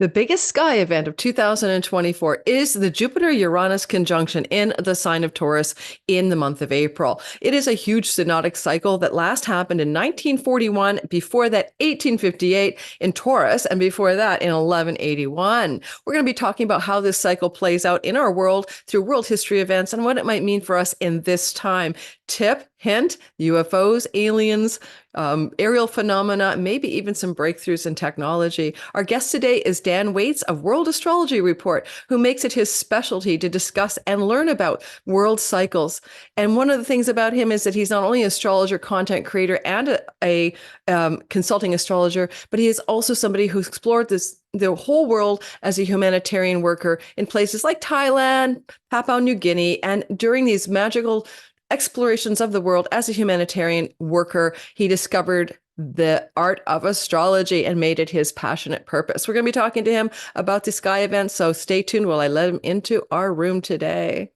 The biggest sky event of 2024 is the Jupiter Uranus conjunction in the sign of Taurus in the month of April. It is a huge synodic cycle that last happened in 1941, before that 1858 in Taurus, and before that in 1181. We're going to be talking about how this cycle plays out in our world through world history events and what it might mean for us in this time. Tip, hint, UFOs, aliens, aerial phenomena, maybe even some breakthroughs in technology. Our guest today is Dan Waits of World Astrology Report, who makes it his specialty to discuss and learn about world cycles. And one of the things about him is that he's not only an astrologer, content creator, and a consulting astrologer, but he is also somebody who's explored the whole world as a humanitarian worker in places like Thailand, Papua New Guinea, and during these magical explorations of the world as a humanitarian worker, he discovered the art of astrology and made it his passionate purpose. We're going to be talking to him about the sky event, so stay tuned while I let him into our room today.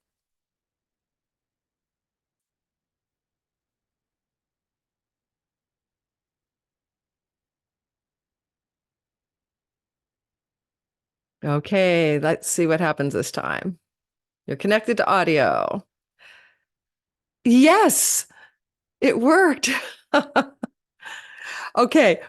Okay, let's see what happens this time. You're connected to audio. Yes, it worked. Okay,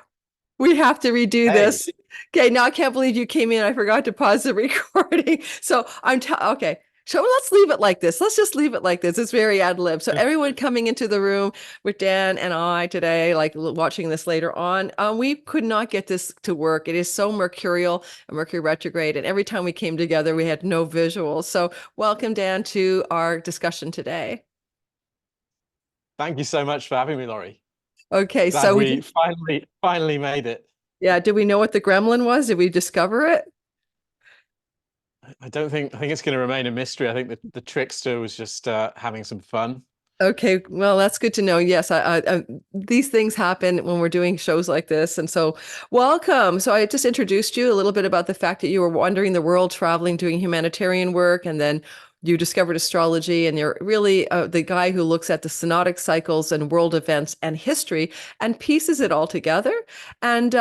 we have to redo this. Okay, now I can't believe you came in. I forgot to pause the recording. So okay. So let's leave it like this. Let's just leave it like this. It's very ad lib. So everyone coming into the room with Dan and I today, like watching this later on, we could not get this to work. It is so mercurial and Mercury retrograde. And every time we came together, we had no visuals. So welcome, Dan, to our discussion today. Thank you so much for having me, Laurie. Okay, Glad we finally made it. Yeah, did we know what the gremlin was? Did we discover it? I think it's going to remain a mystery. I think the trickster was just having some fun. Okay, well, that's good to know. Yes, these things happen when we're doing shows like this. And so, welcome. So, I just introduced you a little bit about the fact that you were wandering the world, traveling, doing humanitarian work, and then you discovered astrology, and you're really the guy who looks at the synodic cycles and world events and history and pieces it all together. And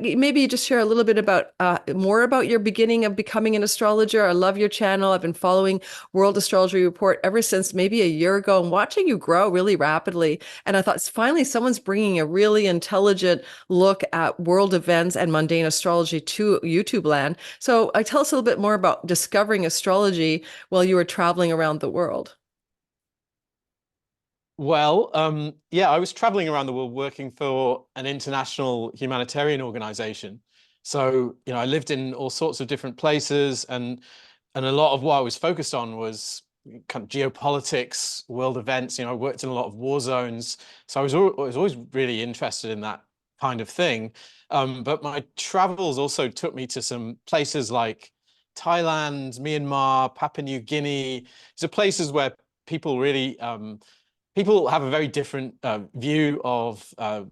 maybe you just share a little bit about more about your beginning of becoming an astrologer. I love your channel. I've been following World Astrology Report ever since maybe a year ago and watching you grow really rapidly. And I thought finally someone's bringing a really intelligent look at world events and mundane astrology to YouTube land. So tell us a little bit more about discovering astrology while you were traveling around the world. Well, yeah, I was traveling around the world working for an international humanitarian organization. So, I lived in all sorts of different places, and a lot of what I was focused on was kind of geopolitics, world events. I worked in a lot of war zones, so I was always really interested in that kind of thing. But my travels also took me to some places like Thailand, Myanmar, Papua New Guinea. These are places where people really people have a very different view of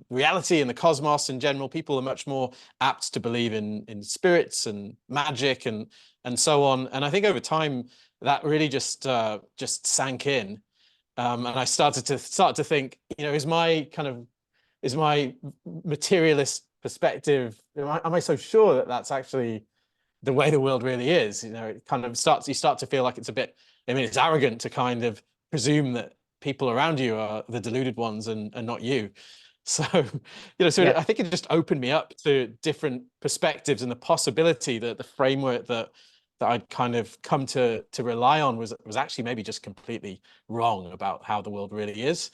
reality and the cosmos in general. People are much more apt to believe in spirits and magic and so on. And I think over time that really just sank in, and I started to think, is my materialist perspective? Am I so sure that that's actually the way the world really is? It kind of you start to feel like it's a bit. I mean, it's arrogant to kind of presume that people around you are the deluded ones and not you. So, Yeah. I think it just opened me up to different perspectives and the possibility that the framework that I'd kind of come to rely on was actually maybe just completely wrong about how the world really is.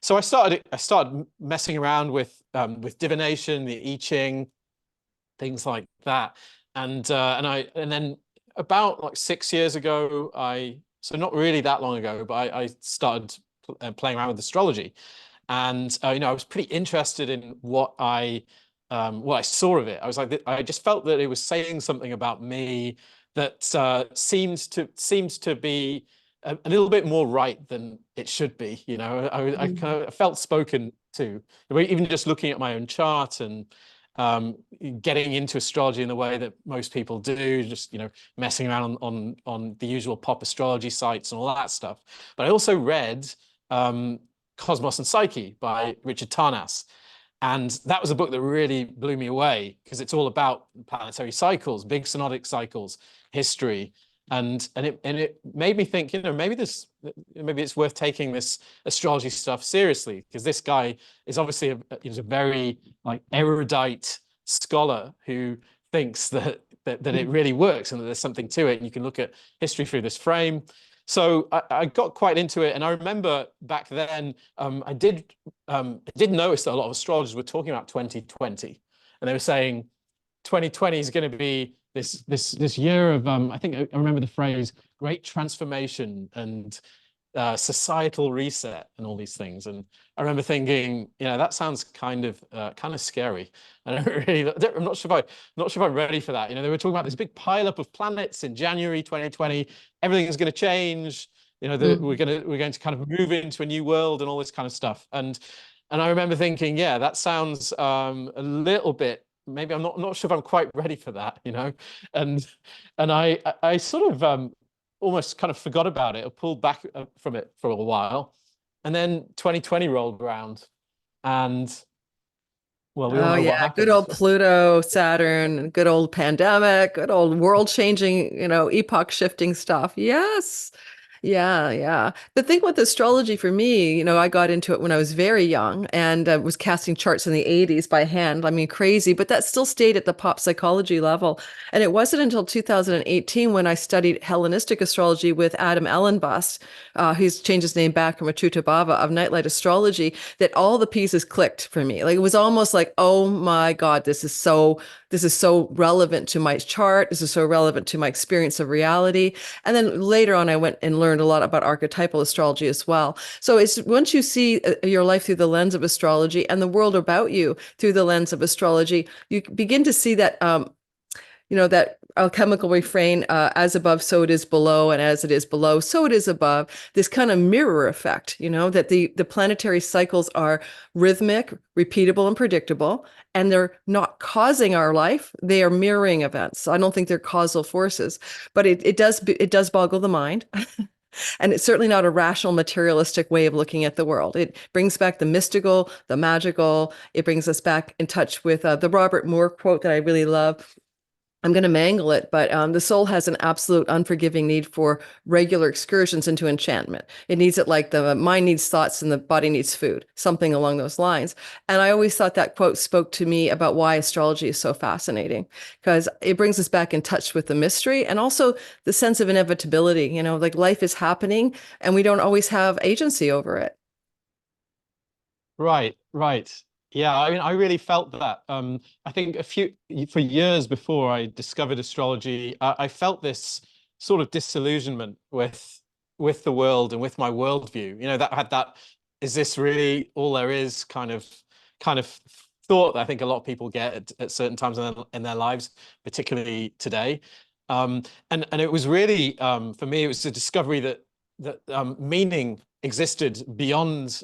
So I started messing around with divination, the I Ching, things like that, and then about like 6 years ago, so not really that long ago, but I started playing around with astrology, and I was pretty interested in what I saw of it. I was like, I just felt that it was saying something about me that seems to be a little bit more right than it should be. I kind of felt spoken to, even just looking at my own chart and getting into astrology in the way that most people do, just messing around on the usual pop astrology sites and all that stuff. But I also read Cosmos and Psyche by Richard Tarnas, And that was a book that really blew me away because it's all about planetary cycles, big synodic cycles, history. And it made me think, maybe it's worth taking this astrology stuff seriously, because this guy is obviously he's a very like erudite scholar who thinks that it really works and that there's something to it, and you can look at history through this frame. So I got quite into it, and I remember back then I did notice that a lot of astrologers were talking about 2020, and they were saying 2020 is going to be this year of I think I remember the phrase great transformation and societal reset and all these things. And I remember thinking, that sounds kind of scary. And I'm not sure if I'm ready for that. They were talking about this big pileup of planets in January 2020. Everything is going to change. We're going to kind of move into a new world and all this kind of stuff. And I remember thinking, yeah, that sounds a little bit. Maybe I'm not sure if I'm quite ready for that. And I sort of almost kind of forgot about it or pulled back from it for a while. And then 2020 rolled around, and well, we all know what happened. Good old Pluto, Saturn, good old pandemic, good old world-changing, epoch-shifting stuff. Yes. Yeah. The thing with astrology for me, I got into it when I was very young and was casting charts in the 80s by hand. I mean, crazy, but that still stayed at the pop psychology level. And it wasn't until 2018 when I studied Hellenistic astrology with Adam Ellenbust, who's changed his name back from Achuta Bava of Nightlight Astrology, that all the pieces clicked for me. Like, it was almost like, oh my God, this is so relevant to my chart. This is so relevant to my experience of reality. And then later on, I went and learned a lot about archetypal astrology as well. So it's once you see your life through the lens of astrology and the world about you through the lens of astrology, you begin to see that that alchemical refrain, as above, so it is below, and as it is below, so it is above, this kind of mirror effect, that the planetary cycles are rhythmic, repeatable, and predictable, and they're not causing our life. They are mirroring events. I don't think they're causal forces, but it does boggle the mind. And it's certainly not a rational, materialistic way of looking at the world. It brings back the mystical, the magical. It brings us back in touch with the Robert Moore quote that I really love. I'm going to mangle it, but the soul has an absolute unforgiving need for regular excursions into enchantment. It needs it like the mind needs thoughts and the body needs food, something along those lines. And I always thought that quote spoke to me about why astrology is so fascinating, because it brings us back in touch with the mystery and also the sense of inevitability, like life is happening and we don't always have agency over it. Right. Yeah, I mean, I really felt that. I think for years before I discovered astrology, I felt this sort of disillusionment with the world and with my worldview. That had that, is this really all there is kind of thought that I think a lot of people get at certain times in their lives, particularly today. And it was really, for me, it was a discovery that meaning existed beyond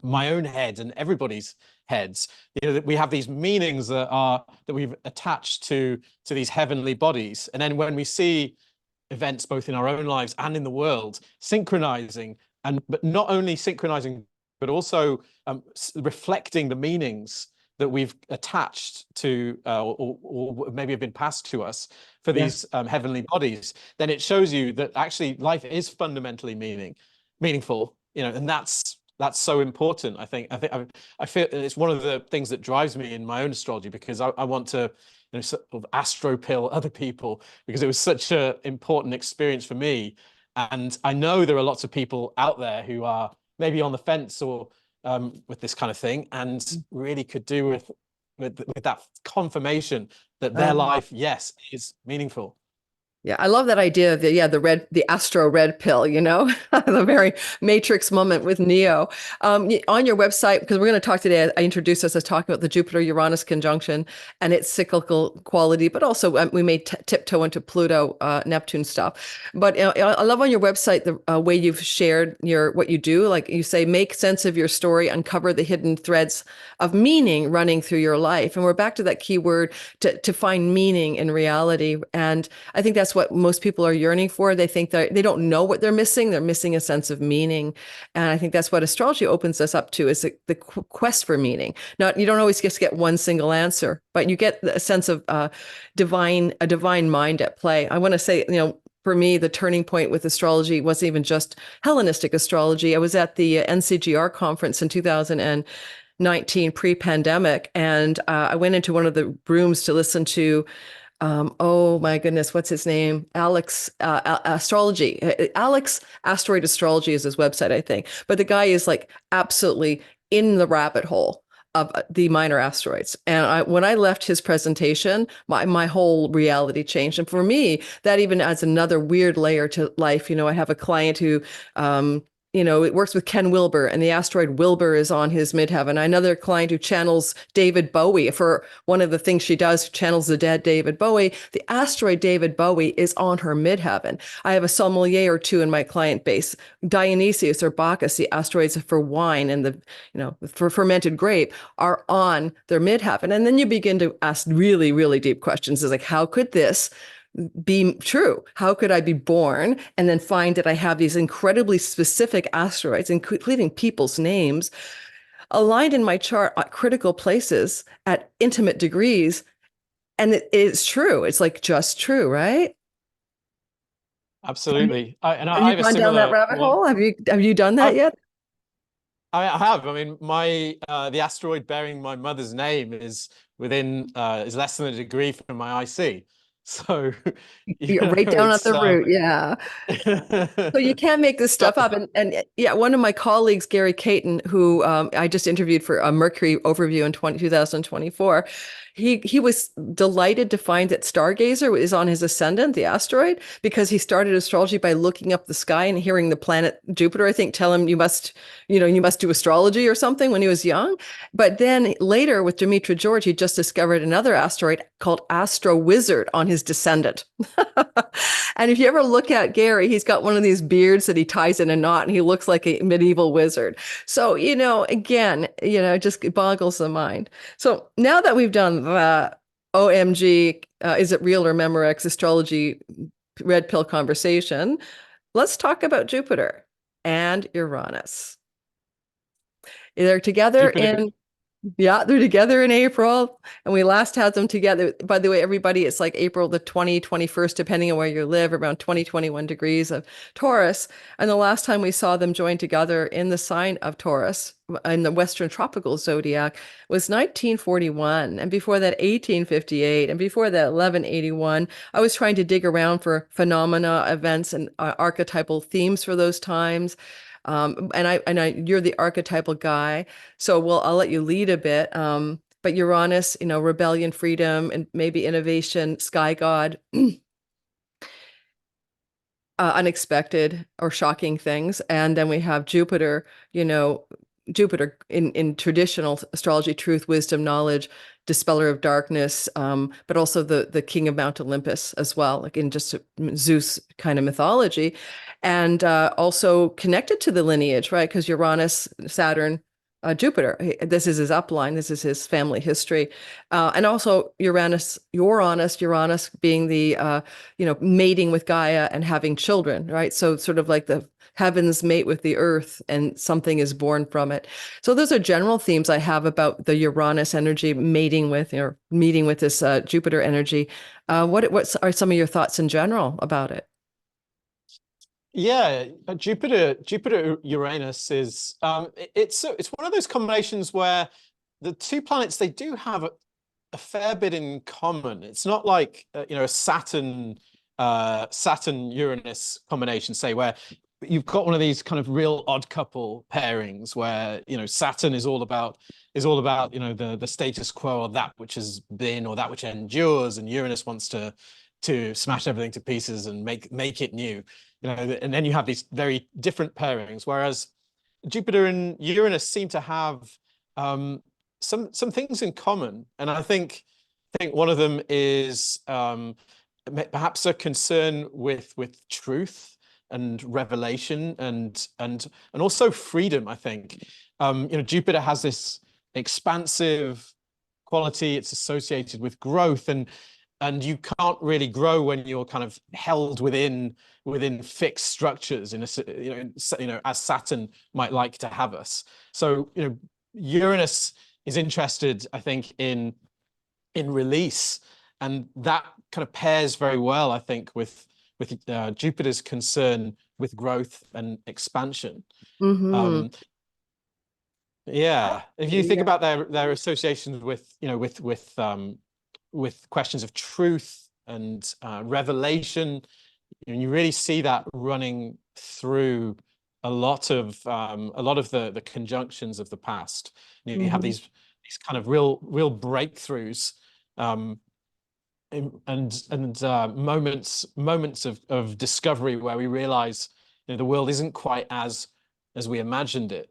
my own head and everybody's heads. That we have these meanings that we've attached to these heavenly bodies, and then when we see events both in our own lives and in the world synchronizing, but not only synchronizing but also reflecting the meanings that we've attached to or maybe have been passed to us for these heavenly bodies, then it shows you that actually life is fundamentally meaningful, and that's so important. I feel it's one of the things that drives me in my own astrology, because I want to sort of astro-pill other people, because it was such an important experience for me. And I know there are lots of people out there who are maybe on the fence or with this kind of thing, and really could do with that confirmation that their life, yes, is meaningful. Yeah, I love that idea of the astro red pill, the very Matrix moment with Neo. On your website, because we're going to talk today, I introduced us as talking about the Jupiter Uranus conjunction and its cyclical quality, but also we may tiptoe into Pluto Neptune stuff. But I love on your website the way you've shared what you do. Like you say, make sense of your story, uncover the hidden threads of meaning running through your life. And we're back to that key word, to find meaning in reality. And I think that's that's what most people are yearning for. They think that they don't know what they're missing. They're missing a sense of meaning. And I think that's what astrology opens us up to, is the quest for meaning. Not, you don't always just get one single answer, but you get a sense of a divine mind at play. I want to say, for me, the turning point with astrology wasn't even just Hellenistic astrology. I was at the NCGR conference in 2019, pre-pandemic, and I went into one of the rooms to listen to, oh my goodness, what's his name? Alex Astrology. Alex Asteroid Astrology is his website, I think. But the guy is like absolutely in the rabbit hole of the minor asteroids. And when I left his presentation, my whole reality changed. And for me, that even adds another weird layer to life. I have a client who, it works with Ken Wilber, and the asteroid Wilbur is on his midheaven. Another client who channels David Bowie. For one of the things she does, channels the dead David Bowie. The asteroid David Bowie is on her midheaven. I have a sommelier or two in my client base. Dionysius or Bacchus, the asteroids for wine and for fermented grape, are on their midheaven. And then you begin to ask really, really deep questions. Is like, how could this be true? How could I be born and then find that I have these incredibly specific asteroids, including people's names, aligned in my chart at critical places at intimate degrees? And it is true. It's like just true, right? Absolutely. Have I you have a gone down that similar rabbit one. hole? Have you done that yet? I have. I mean, the asteroid bearing my mother's name is less than a degree from my IC. So, You're right down at it's the root. Yeah. So you can't make this stuff but up. And yeah, one of my colleagues, Gary Caton, who I just interviewed for a Mercury overview in 2024, he was delighted to find that Stargazer is on his ascendant, the asteroid, because he started astrology by looking up the sky and hearing the planet Jupiter, I think, tell him you must do astrology or something when he was young. But then later with Demetra George, he just discovered another asteroid called Astro Wizard on his descendant. And if you ever look at Gary, he's got one of these beards that he ties in a knot and he looks like a medieval wizard. So, again, it just boggles the mind. So now that we've done the OMG, is it real or Memorex astrology red pill conversation, let's talk about Jupiter and Uranus. They're together Jupiter. they're together in April, and we last had them together. By the way, everybody, it's like April the 21st, depending on where you live, around 21 degrees of Taurus. And the last time we saw them join together in the sign of Taurus in the Western tropical zodiac was 1941. And before that, 1858. And before that, 1181. I was trying to dig around for phenomena, events, and archetypal themes for those times. You're the archetypal guy, so I'll let you lead a bit. But Uranus, rebellion, freedom, and maybe innovation, sky god, unexpected or shocking things. And then we have Jupiter, Jupiter in traditional astrology, truth, wisdom, knowledge, dispeller of darkness, but also the king of Mount Olympus as well, like in just Zeus kind of mythology, and also connected to the lineage, right? Because Uranus, Saturn, Jupiter, this is his upline, this is his family history, and also Uranus being the mating with Gaia and having children, right? So sort of like the heavens mate with the earth and something is born from it. So those are general themes I have about the Uranus energy mating with or meeting with this Jupiter energy. What are some of your thoughts in general about it? Yeah, Jupiter Uranus is it's one of those combinations where the two planets, they do have a fair bit in common. It's not like a Saturn Uranus combination, say, where you've got one of these kind of real odd couple pairings where Saturn is all about the status quo, or that which has been, or that which endures, and Uranus wants to smash everything to pieces and make it new. And then you have these very different pairings, whereas Jupiter and Uranus seem to have some things in common. And I think one of them is perhaps a concern with truth and revelation and also freedom. I think Jupiter has this expansive quality. It's associated with growth, and and you can't really grow when you're kind of held within fixed structures in a as Saturn might like to have us. So Uranus is interested, I think, in release, and that kind of pairs very well, I think, with Jupiter's concern with growth and expansion. Mm-hmm. Yeah, if you think Yeah. about their associations with with questions of truth and revelation, you really see that running through a lot of the conjunctions of the past. You have Mm-hmm. these kind of real breakthroughs, um, and moments of discovery where we realize the world isn't quite as we imagined it.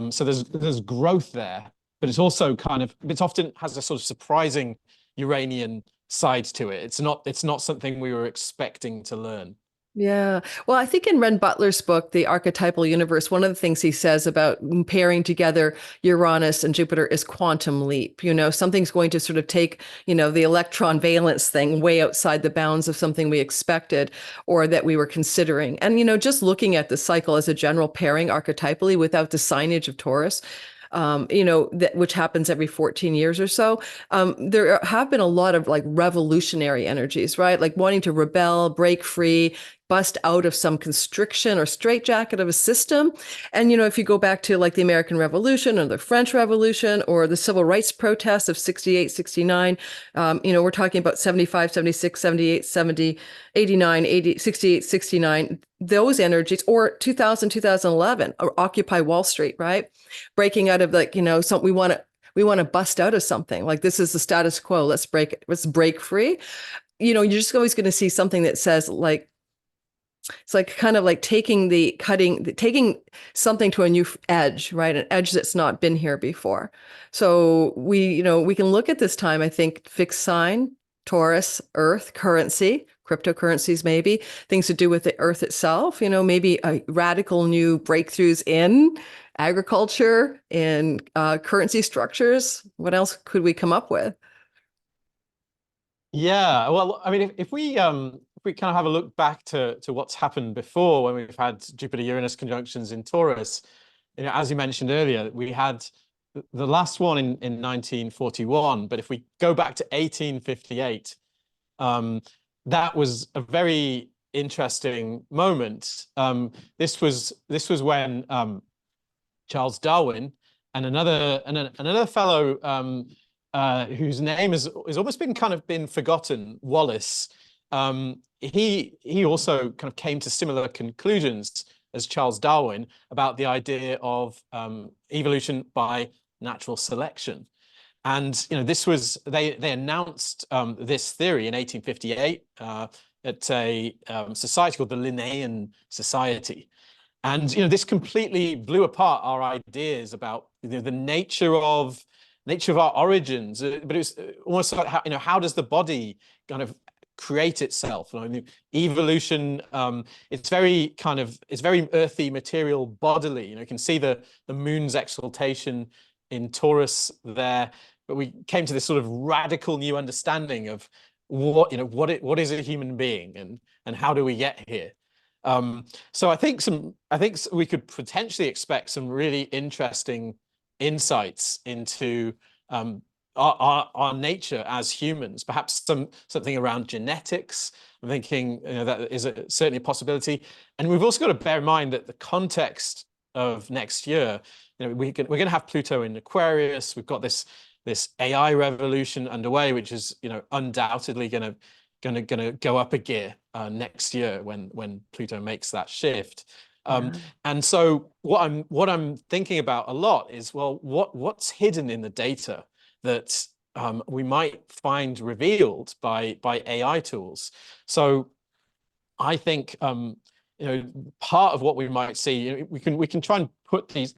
So there's growth there, but it's also it's often has a sort of surprising Uranian side to it. It's not something we were expecting to learn. Yeah. Well, I think in Renn Butler's book, The Archetypal Universe, one of the things he says about pairing together Uranus and Jupiter is quantum leap. Something's going to sort of take, the electron valence thing way outside the bounds of something we expected or that we were considering. And, just looking at the cycle as a general pairing archetypally without the signage of Taurus, which happens every 14 years or so. There have been a lot of like revolutionary energies, right? Like wanting to rebel, break free, bust out of some constriction or straitjacket of a system. And, if you go back to like the American Revolution or the French Revolution or the civil rights protests of 68, 69, we're talking about 75, 76, 78, 70, 89, 80, 68, 69, those energies, or 2000, 2011, or Occupy Wall Street, right? Breaking out of like, we want to bust out of something. Like this is the status quo. Let's break free. You're just always going to see something that says like, it's like kind of like taking something to a new edge, right? An edge that's not been here before. So we can look at this time, I think, fixed sign, Taurus, Earth, currency, cryptocurrencies, maybe things to do with the Earth itself, maybe radical new breakthroughs in agriculture, in currency structures. What else could we come up with? Yeah, well, I mean, if we kind of have a look back to what's happened before when we've had Jupiter Uranus conjunctions in Taurus, as you mentioned earlier, we had the last one in 1941, but if we go back to 1858, that was a very interesting moment. This was when Charles Darwin and another fellow whose name has almost been forgotten, Wallace. He also kind of came to similar conclusions as Charles Darwin about the idea of evolution by natural selection. And this was they announced this theory in 1858 at a society called the Linnaean Society. And this completely blew apart our ideas about the nature of our origins. But it was almost like how does the body kind of create itself? Evolution, it's very earthy, material, bodily. You can see the moon's exaltation in Taurus there. But we came to this sort of radical new understanding of what is a human being and how do we get here. So I think we could potentially expect some really interesting insights into our nature as humans, perhaps something around genetics. I'm thinking that is certainly a possibility. And we've also got to bear in mind that the context of next year, we're going to have Pluto in Aquarius. We've got this AI revolution underway, which is undoubtedly going to go up a gear next year when Pluto makes that shift. And so what I'm thinking about a lot is, well, what's hidden in the data that we might find revealed by AI tools. So I think part of what we might see, we can try and put these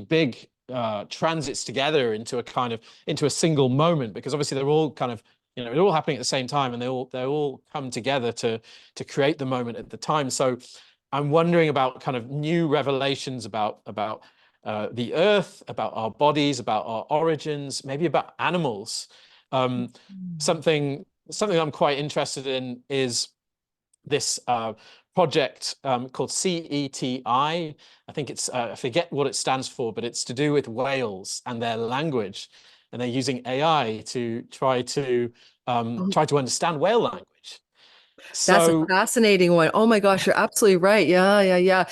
big transits together into a single moment, because obviously they're all kind of they're all happening at the same time, and they all come together to create the moment at the time. So I'm wondering about kind of new revelations about the Earth, about our bodies, about our origins, maybe about animals. Something I'm quite interested in is this project called CETI. I think it's I forget what it stands for, but it's to do with whales and their language, and they're using AI to try to understand whale language. That's a So fascinating one. Oh my gosh, you're absolutely right. Yeah, yeah, yeah.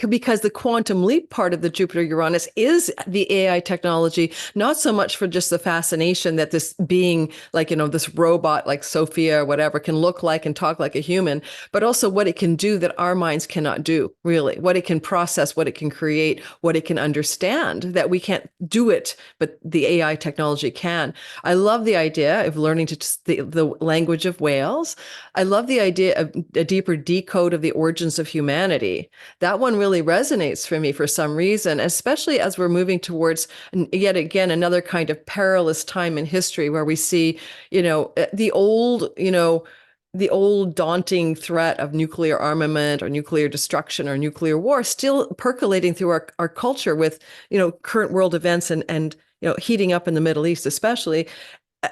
Because the quantum leap part of the Jupiter Uranus is the AI technology, not so much for just the fascination that this being like, this robot like Sophia or whatever can look like and talk like a human, but also what it can do that our minds cannot do, really. What it can process, what it can create, what it can understand that we can't do it, but the AI technology can. I love the idea of learning the language of whales. I love the idea of a deeper decode of the origins of humanity. That one really resonates for me for some reason, especially as we're moving towards yet again another kind of perilous time in history where we see, the old daunting threat of nuclear armament or nuclear destruction or nuclear war still percolating through our culture with, current world events and heating up in the Middle East, especially.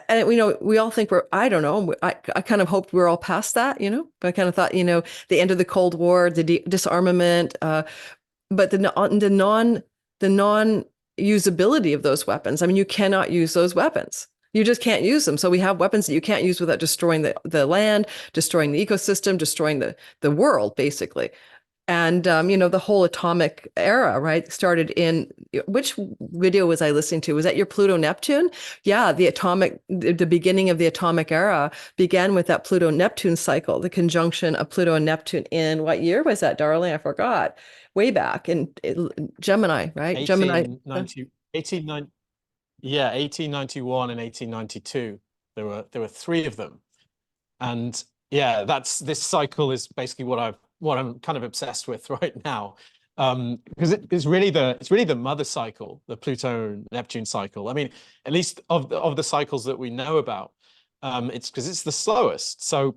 And we all think I don't know, I kind of hoped we are all past that, but I kind of thought, the end of the Cold War, the disarmament, but the non usability of those weapons. I mean, you cannot use those weapons. You just can't use them. So we have weapons that you can't use without destroying the land, destroying the ecosystem, destroying the world, basically. And, the whole atomic era, right, started in which video was I listening to? Was that your Pluto Neptune? Yeah, the beginning of the atomic era began with that Pluto Neptune cycle, the conjunction of Pluto and Neptune in what year was that, darling? I forgot. Way back in Gemini, right? Gemini. 1891 and 1892. There were three of them. And yeah, this cycle is basically what I'm kind of obsessed with right now, because it's really the mother cycle, the Pluto Neptune cycle. I mean, at least of the cycles that we know about, it's because it's the slowest. So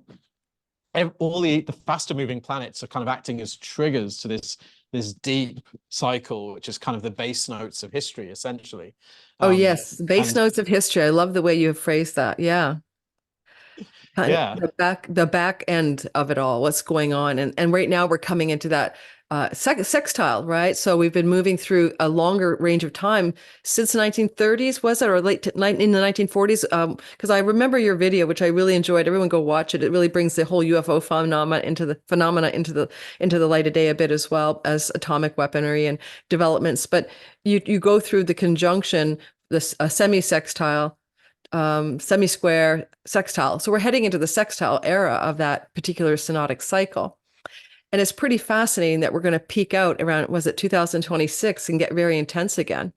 all the faster moving planets are kind of acting as triggers to this deep cycle, which is kind of the bass notes of history, essentially. Oh yes, base And notes of history. I love the way you have phrased that. Yeah. yeah, The back end of it all, what's going on. And right now we're coming into that sextile, right? So we've been moving through a longer range of time since the 1930s, was it, or in the 1940s? Because I remember your video, which I really enjoyed. Everyone go watch it. It really brings the whole UFO phenomena into the light of day a bit, as well as atomic weaponry and developments. But you go through the conjunction, this semi-sextile, semi-square, sextile. So we're heading into the sextile era of that particular synodic cycle. And it's pretty fascinating that we're going to peak out around, was it 2026, and get very intense again.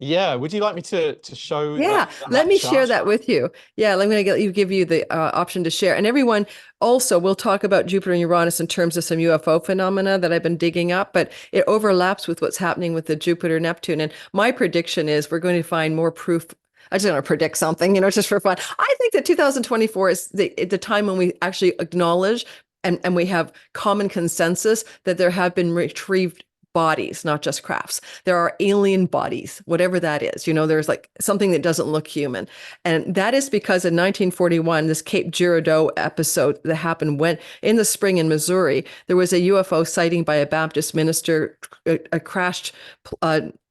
yeah. Would you like me to show Yeah, that let me share chart? that with you. Yeah, I'm going to give you the option to share. And everyone, also, we'll talk about Jupiter and Uranus in terms of some UFO phenomena that I've been digging up, but it overlaps with what's happening with the Jupiter Neptune. And my prediction is we're going to find more proof. I just want to predict something, just for fun. I think that 2024 is the time when we actually acknowledge and we have common consensus that there have been retrieved bodies, not just crafts. There are alien bodies, whatever that is. There's like something that doesn't look human. And that is because in 1941, this Cape Girardeau episode that happened when in the spring in Missouri, there was a UFO sighting by a Baptist minister, a crashed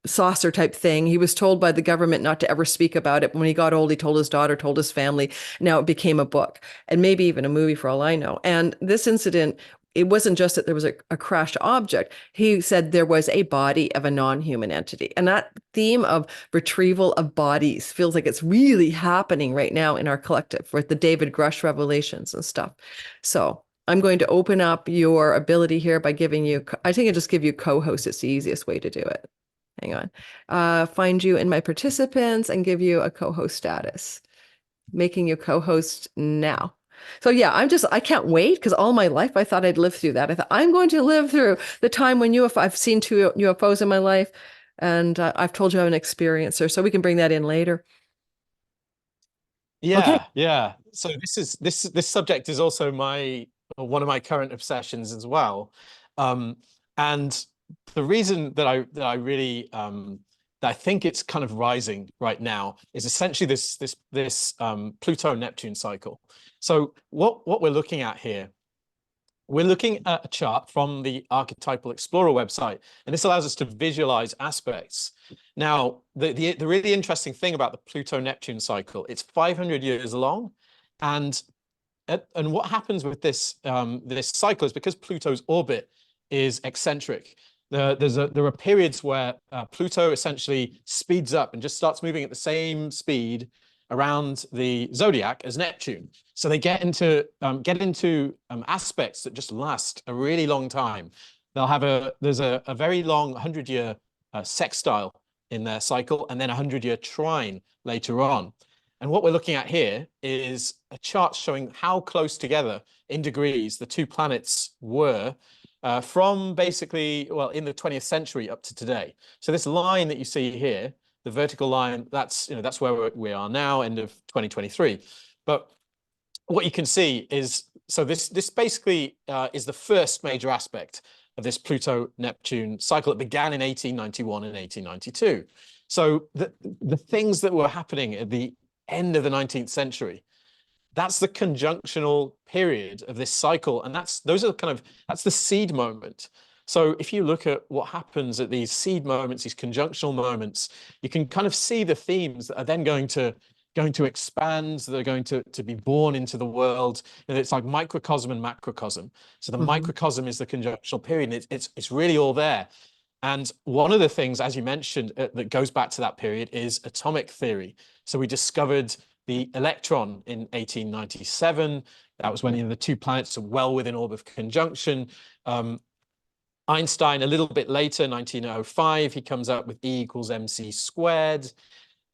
saucer type thing. He was told by the government not to ever speak about it. When he got old, he told his daughter, told his family. Now it became a book and maybe even a movie for all I know. And this incident, it wasn't just that there was a crashed object. He said there was a body of a non-human entity. And that theme of retrieval of bodies feels like it's really happening right now in our collective with the David Grush revelations and stuff. So I'm going to open up your ability here by giving you, I think I'll just give you co-host. It's the easiest way to do it. Hang on. Find you in my participants and give you a co-host status. Making you co-host now. So yeah, I can't wait, because all my life I thought I'd live through that. I thought I'm going to live through the time when I've seen 2 UFOs in my life, and I've told you I'm an experiencer, so we can bring that in later. Yeah, Okay. yeah. So this subject is also one of my current obsessions as well. And the reason that I really that I think it's kind of rising right now is essentially this Pluto Neptune cycle. So what we're looking at here, we're looking at a chart from the Archetypal Explorer website, and this allows us to visualize aspects. Now, the really interesting thing about the Pluto-Neptune cycle, it's 500 years long, and what happens with this this cycle is because Pluto's orbit is eccentric. There are periods where Pluto essentially speeds up and just starts moving at the same speed around the zodiac as Neptune. So they get into aspects that just last a really long time. They'll have there's a very long 100-year sextile in their cycle, and then a 100-year trine later on. And what we're looking at here is a chart showing how close together in degrees the two planets were from basically, well, in the 20th century up to today. So this line that you see here, the vertical line, that's where we are now, end of 2023. But what you can see is, so this basically is the first major aspect of this Pluto-Neptune cycle. It began in 1891 and 1892. So the things that were happening at the end of the 19th century, that's the conjunctional period of this cycle, and that's the seed moment. So if you look at what happens at these seed moments, these conjunctional moments, you can kind of see the themes that are then going to expand, that are going to be born into the world. And it's like microcosm and macrocosm. So the microcosm is the conjunctional period, and it's really all there. And one of the things, as you mentioned, that goes back to that period is atomic theory. So we discovered the electron in 1897. That was when the two planets are well within orb of conjunction. Einstein, a little bit later, 1905, he comes up with E equals mc squared.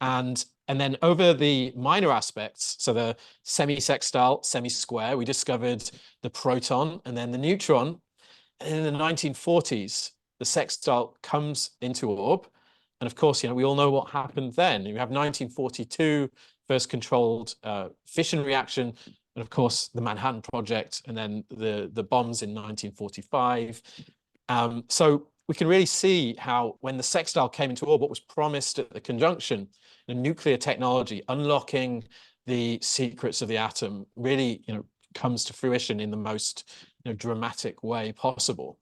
And then over the minor aspects, so the semi-sextile, semi-square, we discovered the proton and then the neutron. And in the 1940s, the sextile comes into orb. And of course, we all know what happened then. You have 1942, first controlled fission reaction, and of course, the Manhattan Project, and then the bombs in 1945. So we can really see how when the sextile came into orb, what was promised at the conjunction, the nuclear technology, unlocking the secrets of the atom, really comes to fruition in the most dramatic way possible.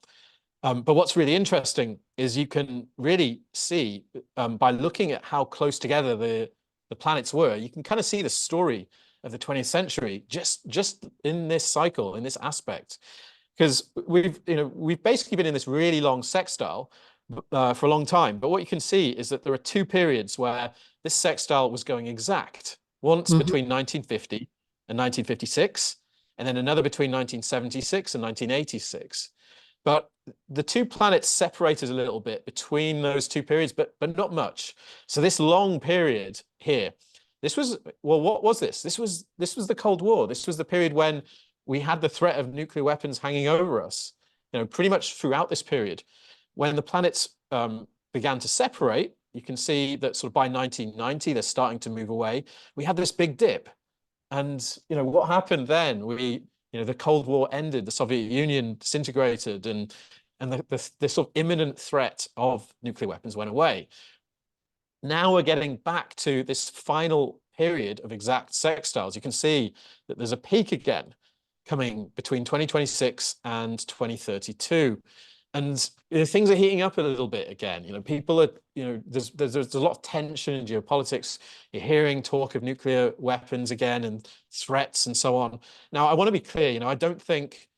But what's really interesting is you can really see by looking at how close together the planets were, you can kind of see the story of the 20th century just in this cycle, in this aspect. Because we've basically been in this really long sextile for a long time. But what you can see is that there are two periods where this sextile was going exact. Once between 1950 and 1956, and then another between 1976 and 1986. But the two planets separated a little bit between those two periods, but not much. So this long period here, this was, well, what was this? This was the Cold War. This was the period when we had the threat of nuclear weapons hanging over us, pretty much throughout this period. When the planets began to separate, you can see that sort of by 1990, they're starting to move away. We had this big dip. And, what happened then? The Cold War ended, the Soviet Union disintegrated, and the sort of imminent threat of nuclear weapons went away. Now we're getting back to this final period of exact sextiles. You can see that there's a peak again coming between 2026 and 2032. And things are heating up a little bit again. People are, there's a lot of tension in geopolitics. You're hearing talk of nuclear weapons again and threats and so on. Now, I want to be clear. I don't think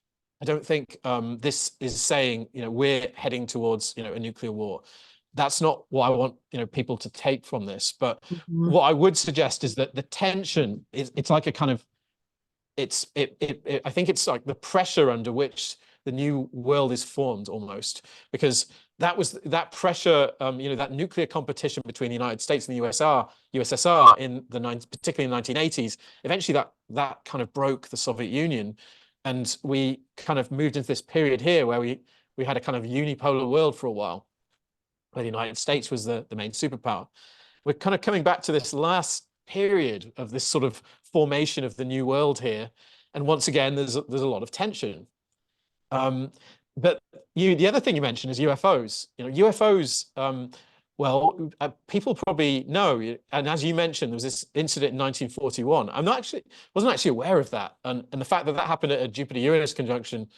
this is saying we're heading towards a nuclear war. That's not what I want people to take from this. But what I would suggest is that the tension it's like a kind of I think it's like the pressure under which the new world is formed almost, because that pressure, that nuclear competition between the United States and the USSR in particularly in the 1980s, eventually that kind of broke the Soviet Union, and we kind of moved into this period here where we had a kind of unipolar world for a while, where the United States was the main superpower. We're kind of coming back to this last period of this sort of formation of the new world here, and once again there's a lot of tension. But the other thing you mentioned is UFOs. UFOs Well, people probably know, and as you mentioned, there was this incident in 1941. Wasn't actually aware of that, and the fact that that happened at a Jupiter-Uranus conjunction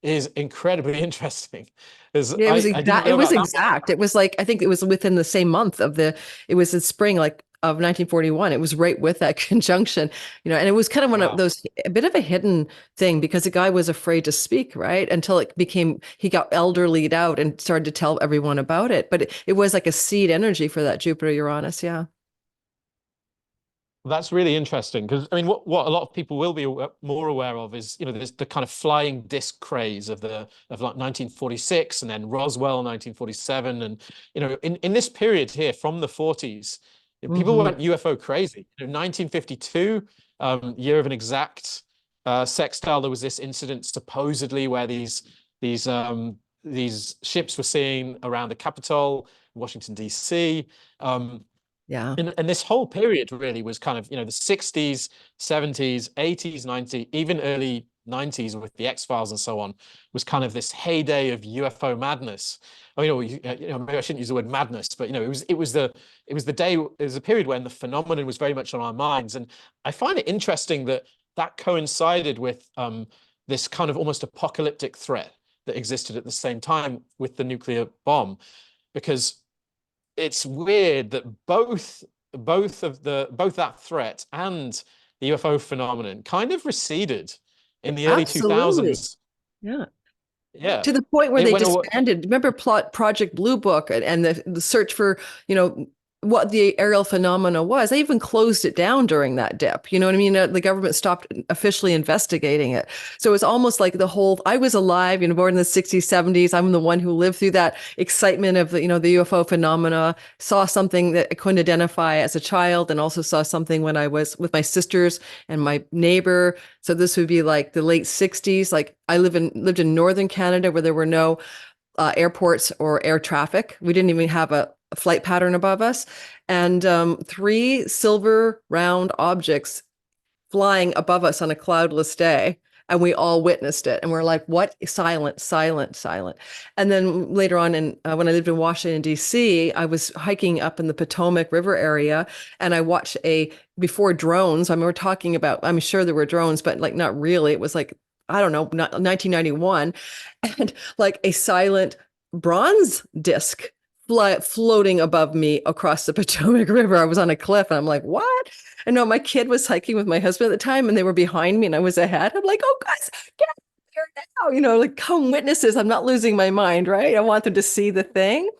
is incredibly interesting. As Yeah, I didn't it know was about that. exact. It was like, I think it was within the same month of it was in spring, like of 1941. It was right with that conjunction, and it was kind of one of Wow. those, a bit of a hidden thing because the guy was afraid to speak, right? Until he got elderlied out and started to tell everyone about it. But it was like a seed energy for that Jupiter Uranus. Yeah. That's really interesting because I mean, what a lot of people will be more aware of is there's the kind of flying disc craze of like 1946 and then Roswell 1947 and in this period here from the 40s, people Hmm. went UFO crazy. 1952, year of an exact sextile, there was this incident supposedly where these ships were seen around the Capitol, Washington D.C. Yeah. And this whole period really was kind of, the 60s, 70s, 80s, 90s, even early 90s with the X-Files and so on, was kind of this heyday of UFO madness. I mean, maybe I shouldn't use the word madness, but it was a period when the phenomenon was very much on our minds. And I find it interesting that that coincided with this kind of almost apocalyptic threat that existed at the same time with the nuclear bomb, because it's weird that both that threat and the UFO phenomenon kind of receded in the early Absolutely. 2000s. Yeah. Yeah, To the point where it they went away. disbanded. Remember Project Blue Book and the search for, what the aerial phenomena was. They even closed it down during that dip. You know what I mean? The government stopped officially investigating it. So it's almost like I was alive, born in the 60s, 70s. I'm the one who lived through that excitement of the UFO phenomena, saw something that I couldn't identify as a child, and also saw something when I was with my sisters and my neighbor. So this would be like the late 60s. Like I lived in northern Canada where there were no airports or air traffic. We didn't even have a flight pattern above us. And three silver round objects flying above us on a cloudless day. And we all witnessed it. And we're like, what? Silent, silent, silent. And then later on, when I lived in Washington, D.C., I was hiking up in the Potomac River area. And I watched before drones, I mean, we're talking about, I'm sure there were drones, but like not really. It was like, I don't know, 1991. And like a silent bronze disc floating above me across the Potomac River. I was on a cliff and I'm like, what? And no, my kid was hiking with my husband at the time and they were behind me and I was ahead. I'm like, oh, guys, get here now, like come witnesses. I'm not losing my mind, right? I want them to see the thing.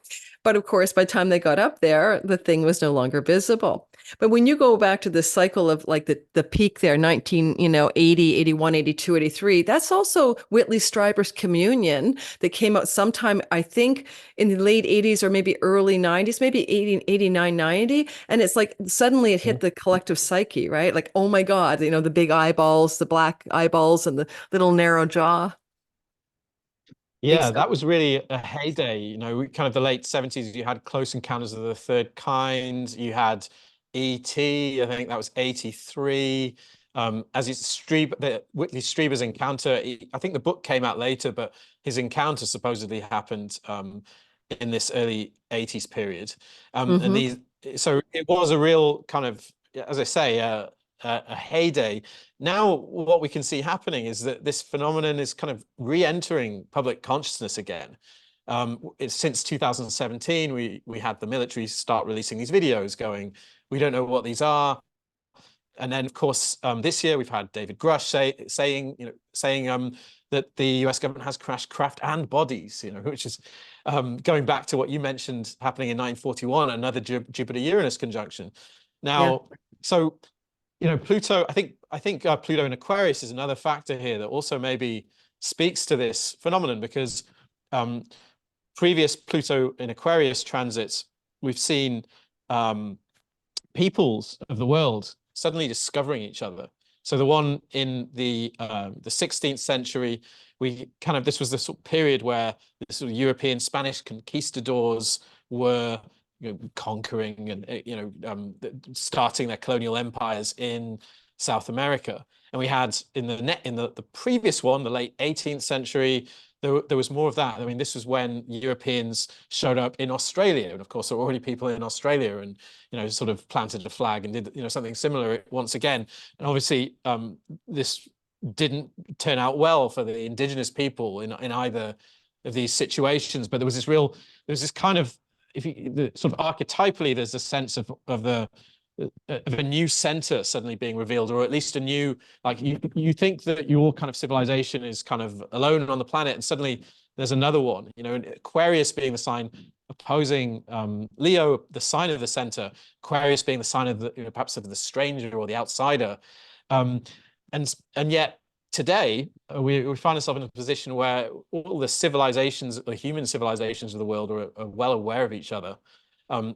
But of course, by the time they got up there, the thing was no longer visible. But when you go back to the cycle of like the peak there, 80, 81, 82, 83, that's also Whitley Strieber's Communion that came out sometime, I think, in the late 80s or maybe early 90s, maybe 80, 89, 90. And it's like suddenly it hit the collective psyche, right? Like, oh my God, the big eyeballs, the black eyeballs and the little narrow jaw. Yeah, that was really a heyday. Kind of the late 70s. You had Close Encounters of the Third Kind. You had E.T. I think that was 83. As it's Whitley Strieber's encounter. I think the book came out later, but his encounter supposedly happened in this early 80s period. And Mm-hmm. so it was a real kind of, as I say, a heyday. Now, what we can see happening is that this phenomenon is kind of re-entering public consciousness again. Since 2017, we had the military start releasing these videos going, we don't know what these are. And then, of course, this year we've had David Grush saying that the US government has crashed craft and bodies, which is going back to what you mentioned happening in 1941, another Jupiter-Uranus conjunction. Yeah. Now, so Pluto, I think Pluto in Aquarius is another factor here that also maybe speaks to this phenomenon, because previous Pluto in Aquarius transits, we've seen peoples of the world suddenly discovering each other. So the one in the 16th century, this was the sort of period where the sort of European Spanish conquistadors were conquering and starting their colonial empires in South America. And we had in the previous one, the late 18th century, there was more of that. I mean, this was when Europeans showed up in Australia, and of course there were already people in Australia, and sort of planted a flag and did something similar once again. And obviously, this didn't turn out well for the indigenous people in either of these situations. But there was this kind of, sort of archetypally, there's a sense of a new center suddenly being revealed, or at least a new, like you think that your kind of civilization is kind of alone on the planet, and suddenly there's another one. And Aquarius being the sign opposing Leo, the sign of the center. Aquarius being the sign of the perhaps of the stranger or the outsider, and yet today we find ourselves in a position where all the civilizations, the human civilizations of the world, are well aware of each other.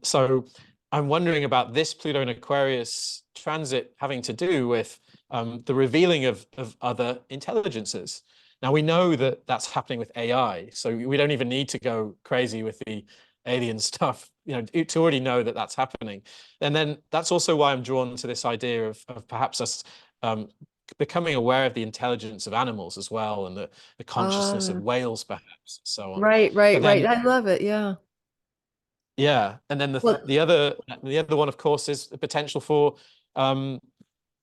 So I'm wondering about this Pluto and Aquarius transit having to do with the revealing of other intelligences. Now, we know that that's happening with AI, so we don't even need to go crazy with the alien stuff, to already know that that's happening. And then that's also why I'm drawn to this idea of perhaps us becoming aware of the intelligence of animals as well, and the consciousness of whales, perhaps, and so on. Right. But then, I love it. Yeah. yeah, and then Well, the other one, of course, is the potential for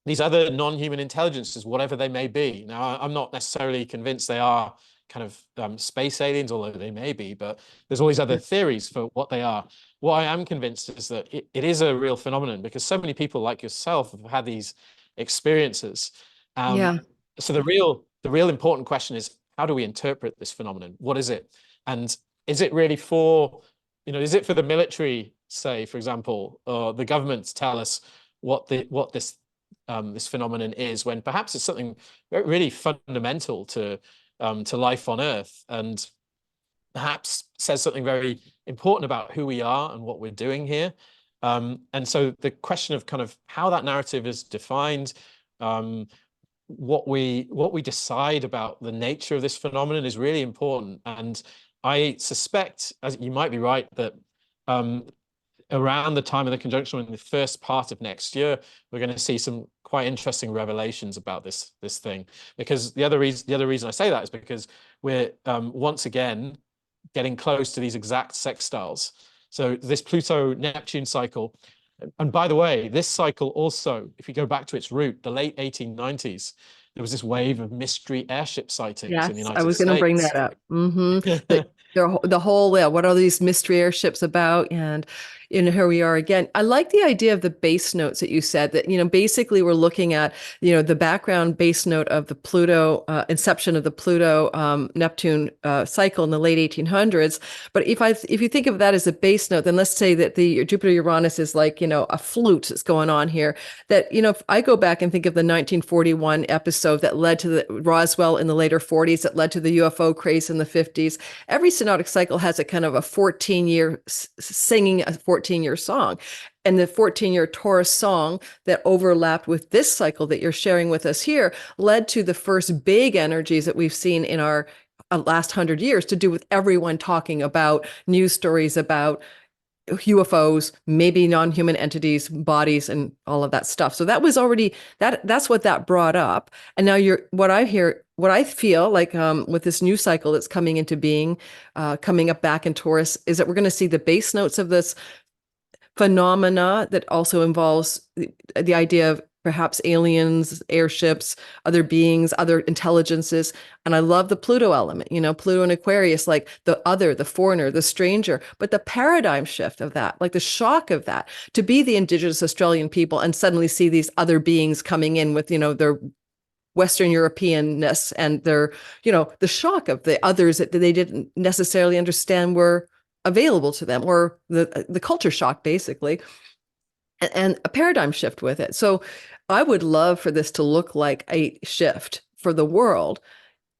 these other non-human intelligences, whatever they may be. Now, I'm not necessarily convinced they are kind of space aliens, although they may be, but there's all these other theories for what they are. What I am convinced is that it is a real phenomenon, because so many people like yourself have had these experiences. yeah. So the real important question is, how do we interpret this phenomenon? What is it? And is it really for, is it for the military, say, for example, or the government to tell us what this phenomenon is, when perhaps it's something really fundamental to life on Earth, and perhaps says something very important about who we are and what we're doing here. And so the question of kind of how that narrative is defined, what we decide about the nature of this phenomenon is really important. And I suspect, as you might be right, that around the time of the conjunction, in the first part of next year, we're going to see some quite interesting revelations about this thing. Because the other reason I say that is because we're once again getting close to these exact sextiles. So this Pluto Neptune cycle, and by the way, this cycle also, if you go back to its root, the late 1890s, there was this wave of mystery airship sightings in the Yes, I United was going to bring States. that up. The whole, yeah, what are these mystery airships about? And here we are again. I like the idea of the base notes that you said, that basically we're looking at the background base note of the Pluto inception of the Pluto Neptune cycle in the late 1800s. But if you think of that as a base note, then let's say that the Jupiter Uranus is like a flute that's going on here. That if I go back and think of the 1941 episode that led to the Roswell in the later 40s, that led to the UFO craze in the 50s. Every synodic cycle has a kind of a 14-year singing a 14-year song. And the 14-year Taurus song that overlapped with this cycle that you're sharing with us here led to the first big energies that we've seen in our last 100 years, to do with everyone talking about news stories about UFOs, maybe non-human entities, bodies, and all of that stuff. So that was already that's what that brought up. And now what I feel like with this new cycle that's coming into being, coming up back in Taurus, is that we're going to see the base notes of this phenomena that also involves the idea of perhaps aliens, airships, other beings, other intelligences. And I love the Pluto element, Pluto and Aquarius, like the other, the foreigner, the stranger, but the paradigm shift of that, like the shock of that, to be the indigenous Australian people and suddenly see these other beings coming in with, their Western Europeanness and their, the shock of the others that they didn't necessarily understand were available to them, or the culture shock, basically, and a paradigm shift with it. So I would love for this to look like a shift for the world,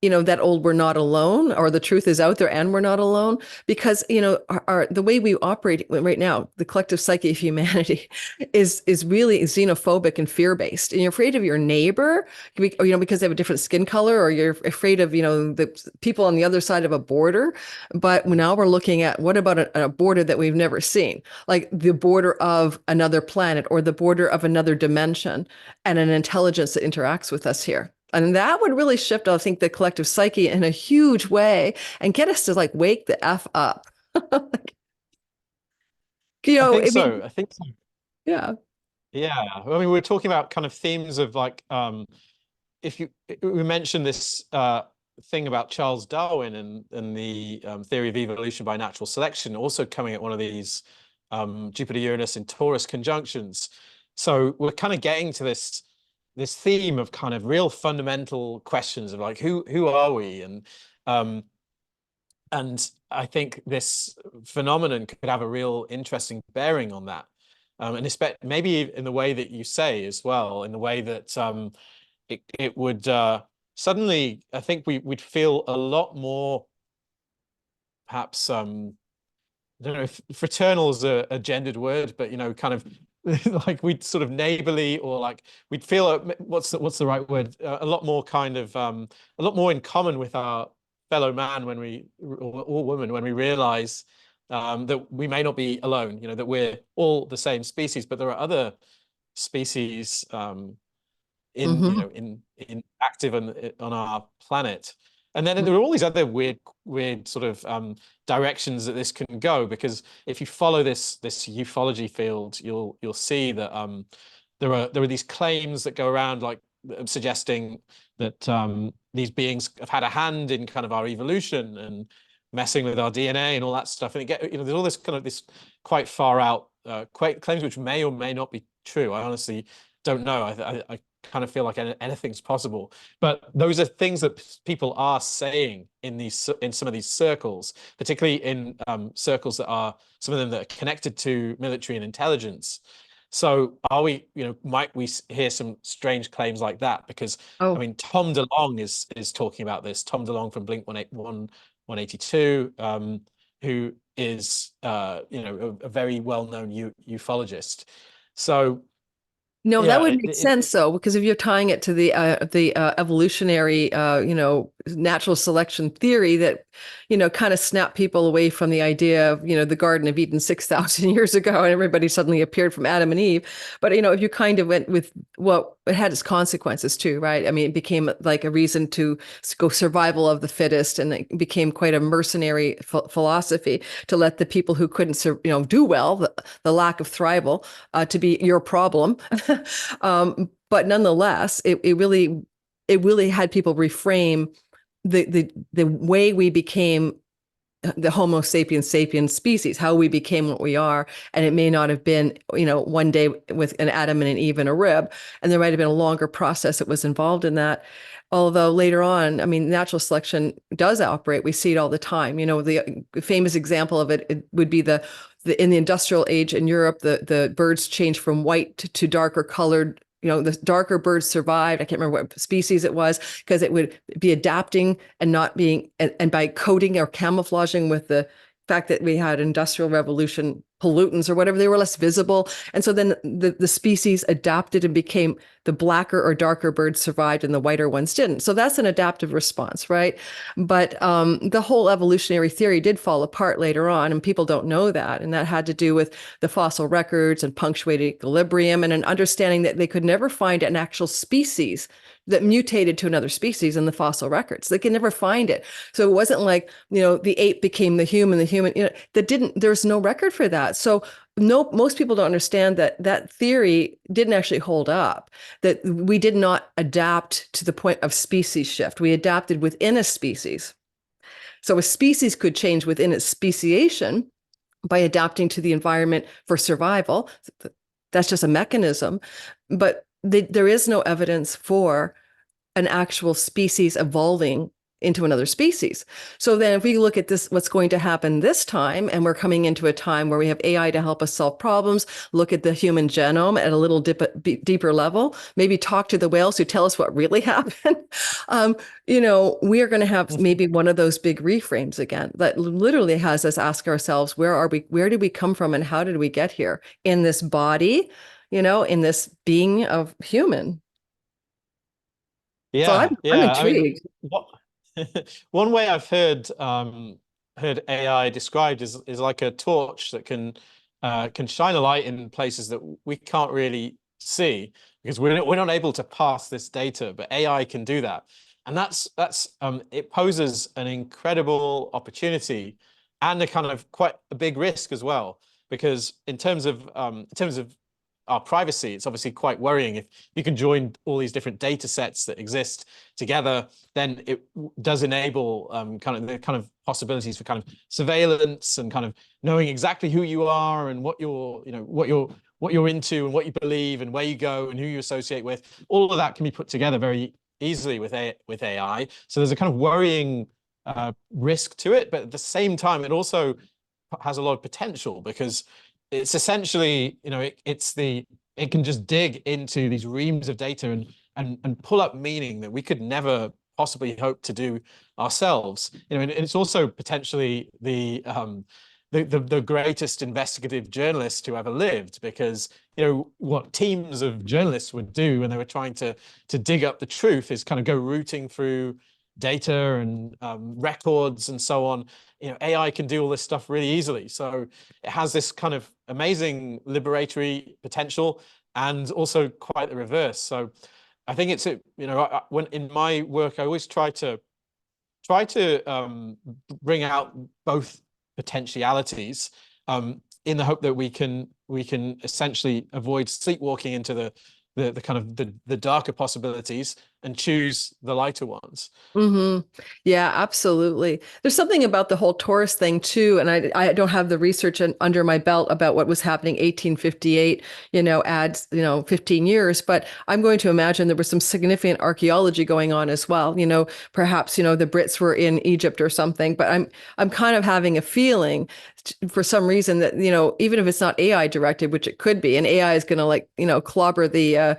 that old "we're not alone," or the truth is out there and we're not alone, because the way we operate right now, the collective psyche of humanity is really xenophobic and fear-based. And you're afraid of your neighbor, because they have a different skin color, or you're afraid of the people on the other side of a border. But now we're looking at, what about a border that we've never seen, like the border of another planet, or the border of another dimension, and an intelligence that interacts with us here. And that would really shift, I think, the collective psyche in a huge way and get us to like wake the F up. You I know, think I mean, so. I think so. yeah. Yeah. I mean, we're talking about kind of themes of like, if you we mentioned this thing about Charles Darwin and the theory of evolution by natural selection, also coming at one of these Jupiter Uranus in Taurus conjunctions. So we're kind of getting to this theme of kind of real fundamental questions of like who are we, um, and I think this phenomenon could have a real interesting bearing on that, and maybe in the way that you say as well, in the way that it would suddenly, I think we'd feel a lot more, perhaps, I don't know if fraternal is a gendered word, but kind of like we'd sort of neighborly, or like we'd feel what's the right word? A lot more kind of a lot more in common with our fellow man or woman when we realize that we may not be alone. That we're all the same species, but there are other species in Hmm. in active on our planet. And then there are all these other weird sort of directions that this can go, because if you follow this ufology field, you'll see that there are these claims that go around, like suggesting that these beings have had a hand in kind of our evolution and messing with our DNA and all that stuff. And there's all this kind of this quite far out claims which may or may not be true. I honestly don't know. I kind of feel like anything's possible, but those are things that people are saying in some of these circles, particularly in circles that are, some of them that are connected to military and intelligence. So might we hear some strange claims like that? Because I Oh, mean, Tom DeLonge is talking about this. Tom DeLonge from Blink 182, who is a very well-known ufologist. So no, that yeah, would make sense though, because if you're tying it to the evolutionary, natural selection theory that, kind of snapped people away from the idea of, the Garden of Eden 6,000 years ago, and everybody suddenly appeared from Adam and Eve. But if you kind of went with it had its consequences too, right? I mean, it became like a reason to go survival of the fittest, and it became quite a mercenary philosophy to let the people who couldn't, do well, the lack of thrival, to be your problem. But nonetheless, it really had people reframe the way we became the Homo sapiens sapiens species, how we became what we are. And it may not have been, one day with an Adam and an Eve and a rib. And there might have been a longer process that was involved in that. Although later on, I mean, natural selection does operate. We see it all the time. The famous example of it would be in the industrial age in Europe, the birds changed from white to darker colored. The darker birds survived. I can't remember what species it was, because it would be adapting and not being, and by coating or camouflaging with the fact that we had industrial revolution pollutants or whatever, they were less visible. And so then the species adapted and became, the blacker or darker birds survived and the whiter ones didn't. So that's an adaptive response, right? But the whole evolutionary theory did fall apart later on, and people don't know that. And that had to do with the fossil records and punctuated equilibrium, and an understanding that they could never find an actual species that mutated to another species in the fossil records. They could never find it. So it wasn't like, the ape became the human, there's no record for that. So no, most people don't understand that theory didn't actually hold up, that we did not adapt to the point of species shift. We adapted within a species. So a species could change within its speciation by adapting to the environment for survival. That's just a mechanism. But there is no evidence for an actual species evolving into another species. So then if we look at this, what's going to happen this time, and we're coming into a time where we have AI to help us solve problems, look at the human genome at a little deeper level, maybe talk to the whales who tell us what really happened. We are going to have maybe one of those big reframes again that literally has us ask ourselves, where are we? Where did we come from? And how did we get here in this body, in this being of human? So I'm, yeah, I'm yeah. I mean, intrigued. what one way I've heard AI described is like a torch that can shine a light in places that we can't really see, because we're not able to pass this data, but AI can do that. And that's it poses an incredible opportunity and a kind of quite a big risk as well, because in terms of our privacy, it's obviously quite worrying. If you can join all these different data sets that exist together, then it does enable kind of the kind of possibilities for kind of surveillance and kind of knowing exactly who you are and what you're, you know, what you're into and what you believe and where you go and who you associate with. All of that can be put together very easily with AI. So there's a kind of worrying risk to it, but at the same time, it also has a lot of potential, because it's essentially, you know, it can just dig into these reams of data and pull up meaning that we could never possibly hope to do ourselves. You know, and it's also potentially the greatest investigative journalist who ever lived, because, you know, what teams of journalists would do when they were trying to dig up the truth is kind of go rooting through data and records and so on. You know, AI can do all this stuff really easily. So it has this kind of amazing liberatory potential, and also quite the reverse. So I think it's, you know, when in my work, I always try to bring out both potentialities, in the hope that we can essentially avoid sleepwalking into the kind of the darker possibilities and choose the lighter ones. Yeah, absolutely. There's something about the whole Taurus thing too, and I don't have the research under my belt about what was happening 1858, you know, adds, you know, 15 years, but I'm going to imagine there was some significant archaeology going on as well. You know, perhaps, you know, the Brits were in Egypt or something, but I'm kind of having a feeling for some reason that, you know, even if it's not AI directed, which it could be, and AI is going to, like, you know, clobber the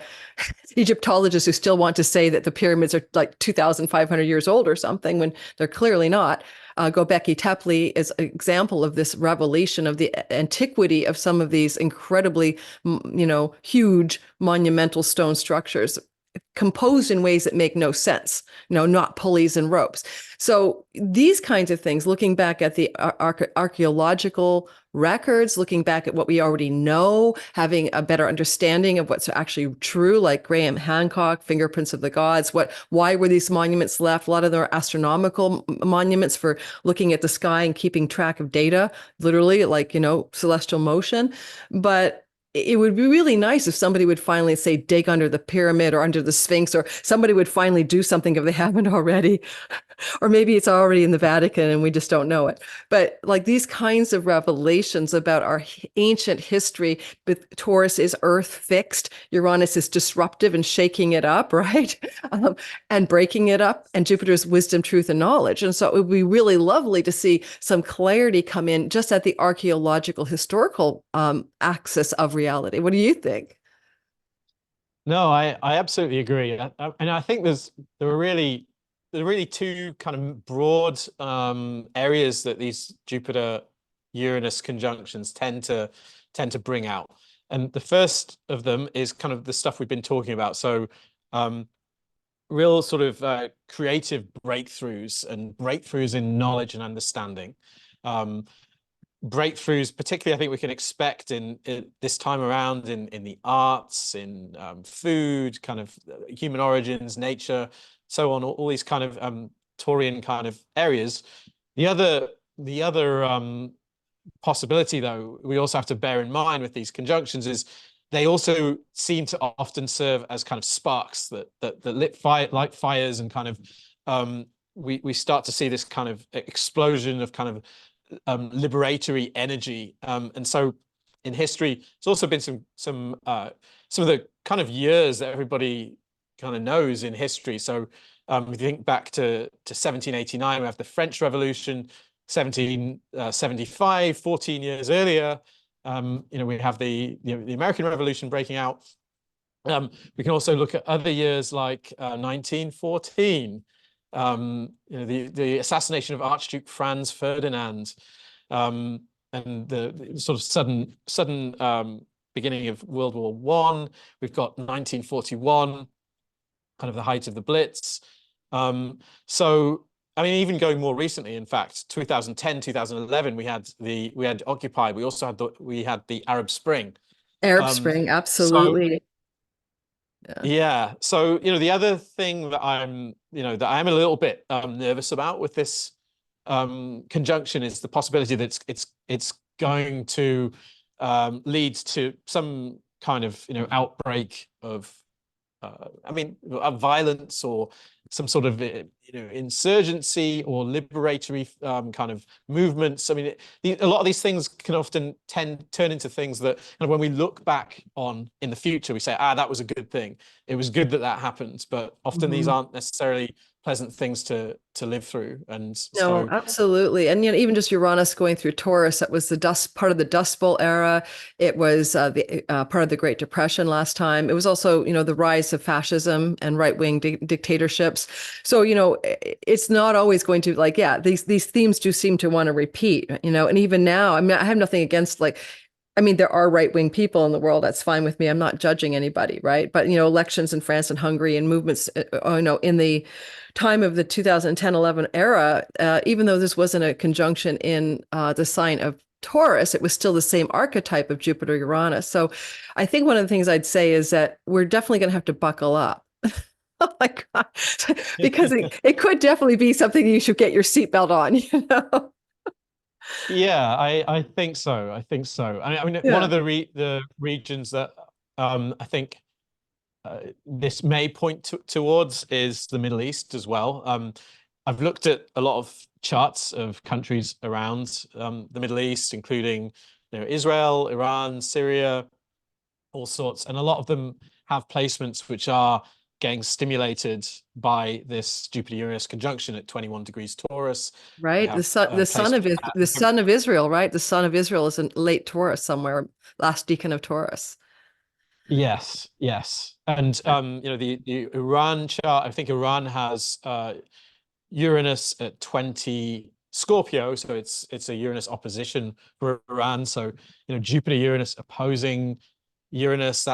Egyptologists who still want to say that the pyramids are like 2,500 years old or something, when they're clearly not. Göbekli Tepe is an example of this revelation of the antiquity of some of these incredibly, you know, huge monumental stone structures composed in ways that make no sense, you know, not pulleys and ropes. So these kinds of things, looking back at the archaeological records, looking back at what we already know, having a better understanding of what's actually true, like Graham Hancock, Fingerprints of the Gods, why were these monuments left? A lot of them are astronomical monuments for looking at the sky and keeping track of data, literally, like, you know, celestial motion. But it would be really nice if somebody would finally say, dig under the pyramid or under the Sphinx, or somebody would finally do something if they haven't already. Or maybe it's already in the Vatican and we just don't know it. But like these kinds of revelations about our ancient history, with Taurus is earth fixed, Uranus is disruptive and shaking it up, right? And breaking it up, and Jupiter's wisdom, truth, and knowledge. And so it would be really lovely to see some clarity come in just at the archaeological, historical axis of reality. What do you think? No, I absolutely agree. And I think there are really two kind of broad areas that these Jupiter Uranus conjunctions tend to bring out. And the first of them is kind of the stuff we've been talking about. So real sort of creative breakthroughs in knowledge and understanding. Breakthroughs, particularly, I think we can expect in this time around in the arts, in food, kind of human origins, nature, so on, all these kind of Taurian kind of areas. The other possibility, though, we also have to bear in mind with these conjunctions is they also seem to often serve as kind of sparks that light fires, and kind of we start to see this kind of explosion of kind of liberatory energy, and so in history, it's also been some of the kind of years that everybody kind of knows in history. So if you think back to 1789, we have the French Revolution. 1775, 14 years earlier, you know, we have the American Revolution breaking out. We can also look at other years like 1914. You know, the assassination of Archduke Franz Ferdinand, and the sort of sudden beginning of World War I. We've got 1941, kind of the height of the Blitz. So, I mean, even going more recently, in fact, 2010, 2011, we had Occupy. We also had the Arab Spring. Arab Um, Spring, so absolutely. Yeah. So, the other thing that that I'm a little bit nervous about with this conjunction is the possibility that it's going to lead to some kind of, outbreak of violence or some sort of insurgency or liberatory kind of movements. I mean, a lot of these things can often turn into things that, and when we look back on in the future, we say, that was a good thing. It was good that that happened. But often these aren't necessarily pleasant things to live through. And No, so, absolutely. And even just Uranus going through Taurus, that was the part of the Dust Bowl era. It was the part of the Great Depression last time. It was also, the rise of fascism and right-wing dictatorships. So, it's not always going to these themes do seem to want to repeat, and even now, I mean, I have nothing against there are right-wing people in the world. That's fine with me. I'm not judging anybody, right? But, elections in France and Hungary and movements, in the time of the 2010-11 era, even though this wasn't a conjunction in the sign of Taurus, it was still the same archetype of Jupiter Uranus. So I think one of the things I'd say is that we're definitely going to have to buckle up. Oh my God. Because it could definitely be something you should get your seatbelt on. yeah, I think so. I think so. One of the regions that I think this may point towards is the Middle East as well. I've looked at a lot of charts of countries around the Middle East, including Israel, Iran, Syria, all sorts, and a lot of them have placements which are getting stimulated by this Jupiter-Uranus conjunction at 21 degrees Taurus. Right. The son of Israel, right? The son of Israel is in late Taurus somewhere, last decan of Taurus. Yes, yes. And the Iran chart, I think Iran has Uranus at 20 Scorpio, so it's a Uranus opposition for Iran. So, Jupiter Uranus opposing Uranus,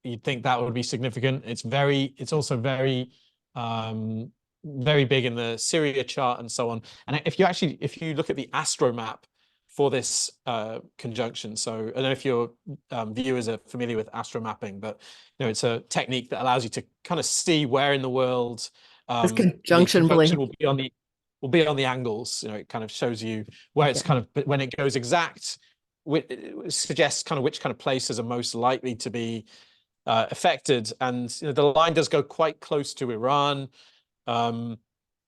you'd think that would be significant. It's also very very big in the Syria chart and so on. And if you look at the astro map for this conjunction, so I don't know if your viewers are familiar with astro mapping, but it's a technique that allows you to kind of see where in the world This the conjunction conjunction will be on the angles. It kind of shows you where it's kind of, when it goes exact, it suggests kind of which kind of places are most likely to be affected. And the line does go quite close to Iran,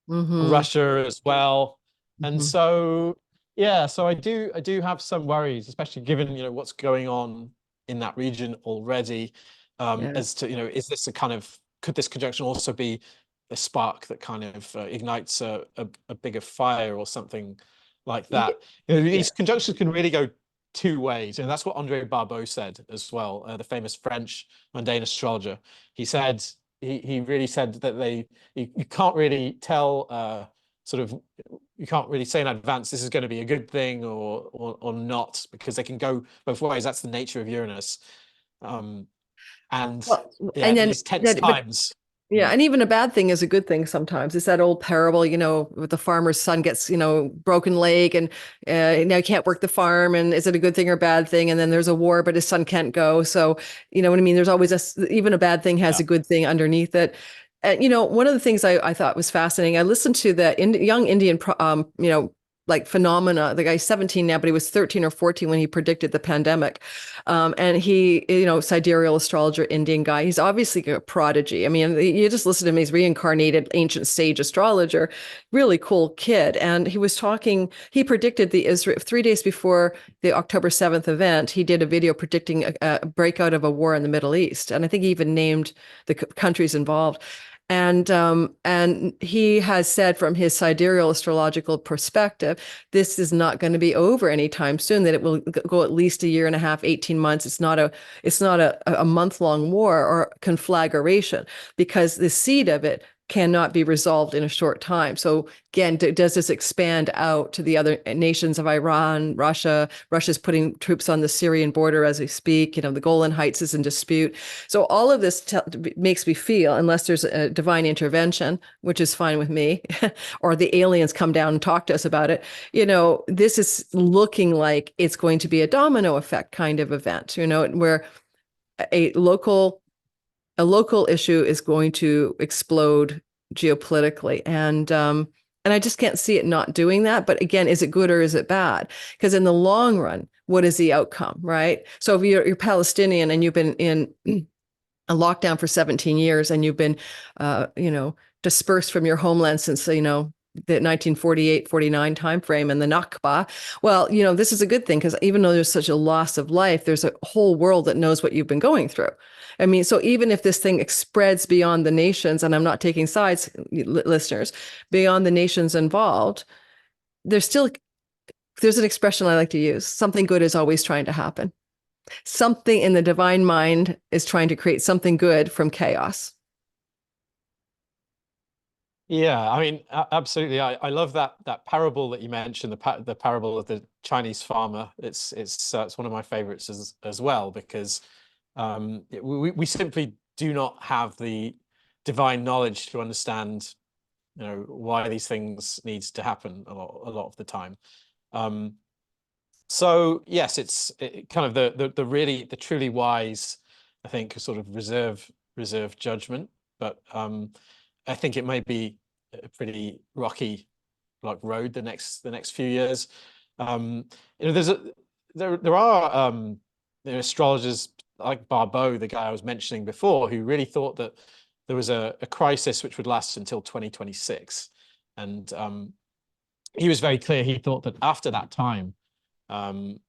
Russia as well. And so, yeah, so I do have some worries, especially given what's going on in that region already, as to is this could this conjunction also be a spark that kind of ignites a bigger fire or something like that? These conjunctions can really go two ways, and that's what Andre Barbeau said as well, the famous French mundane astrologer. He said he really said that you can't really tell you can't really say in advance this is going to be a good thing or not, because they can go both ways. That's the nature of Uranus. These tense times. Yeah, and even a bad thing is a good thing sometimes. It's that old parable, with the farmer's son gets, broken leg and now he can't work the farm. And is it a good thing or a bad thing? And then there's a war, but his son can't go. So, you know what I mean? There's always even a bad thing has a good thing underneath it. And, one of the things I thought was fascinating, I listened to the young Indian, phenomena. The guy's 17 now, but he was 13 or 14 when he predicted the pandemic. And he, sidereal astrologer, Indian guy. He's obviously a prodigy. I mean, you just listen to him. He's reincarnated ancient sage astrologer, really cool kid. And he predicted the Israel 3 days before the October 7th event. He did a video predicting a breakout of a war in the Middle East. And I think he even named the countries involved. And he has said from his sidereal astrological perspective, this is not going to be over anytime soon, that it will go at least a year and a half, 18 months. It's not a month-long war or conflagration, because the seed of it cannot be resolved in a short time. So again, does this expand out to the other nations of Iran, Russia? Russia's putting troops on the Syrian border as we speak. The Golan Heights is in dispute. So all of this makes me feel, unless there's a divine intervention, which is fine with me, or the aliens come down and talk to us about it, this is looking like it's going to be a domino effect kind of event, where a local a local issue is going to explode geopolitically. And I just can't see it not doing that. But again, is it good or is it bad? Because in the long run, what is the outcome, right? So if you're Palestinian and you've been in a lockdown for 17 years and you've been, dispersed from your homeland since, the 1948-49 timeframe and the Nakba. Well, this is a good thing because even though there's such a loss of life, there's a whole world that knows what you've been going through. I mean, so even if this thing spreads beyond the nations, and I'm not taking sides, listeners, beyond the nations involved, there's an expression I like to use. Something good is always trying to happen. Something in the divine mind is trying to create something good from chaos. Yeah, I mean, absolutely. I love that parable that you mentioned, the parable of the Chinese farmer. It's one of my favorites as well, because we simply do not have the divine knowledge to understand, why these things needs to happen a lot of the time. So yes, it's kind of the truly wise, I think, sort of reserve judgment, but I think it may be a pretty rocky road the next few years. There are astrologers like Barbeau, the guy I was mentioning before, who really thought that there was a crisis which would last until 2026, and he was very clear. He thought that after that time,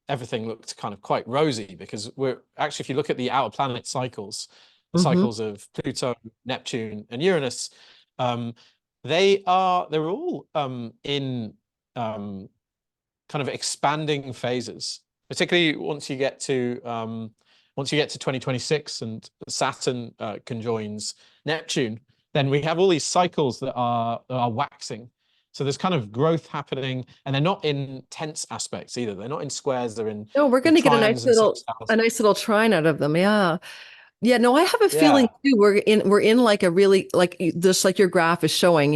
everything looked kind of quite rosy, because we're actually, if you look at the outer planet cycles, the cycles of Pluto, Neptune, and Uranus, they're all in kind of expanding phases, particularly once you get to 2026 and Saturn conjoins Neptune. Then we have all these cycles that are waxing. So there's kind of growth happening, and they're not in tense aspects either. They're not in squares. They're in No, we're going to get a nice sextiles. little trine out of them. Yeah. Yeah, no, I have a feeling Yeah. too. We're in like a really, like just like your graph is showing,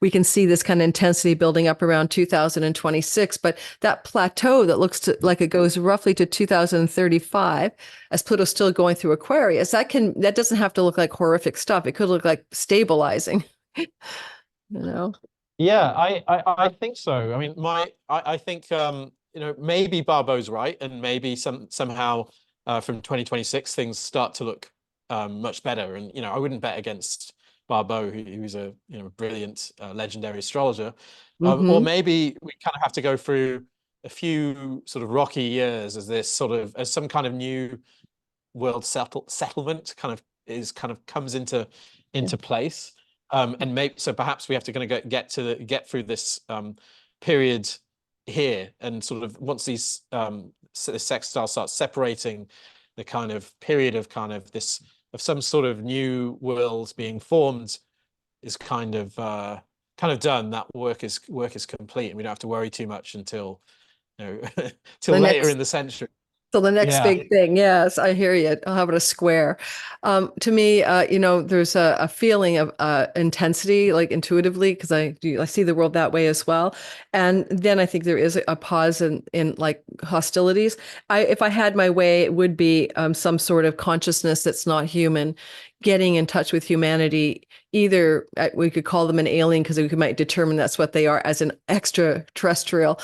we can see this kind of intensity building up around 2026, but that plateau that looks like it goes roughly to 2035, as Pluto's still going through Aquarius, that doesn't have to look like horrific stuff. It could look like stabilizing, Yeah, I think so. I mean, I think maybe Barbeau's right, and maybe somehow from 2026 things start to look much better. And I wouldn't bet against Barbeau, who's a brilliant legendary astrologer. Or maybe we kind of have to go through a few sort of rocky years as some kind of new world settlement kind of comes into place. And maybe so perhaps we have to kind of get through this period here, and sort of once the sextile starts separating, the kind of period of some sort of new worlds being formed is kind of done. That work is complete, and we don't have to worry too much until till later in the century. So the next big thing, yes, I hear you. I'll have it a square. To me, there's a feeling of intensity, like intuitively, because I see the world that way as well. And then I think there is a pause in like hostilities. If I had my way, it would be some sort of consciousness that's not human, getting in touch with humanity. Either we could call them an alien because we might determine that's what they are as an extraterrestrial,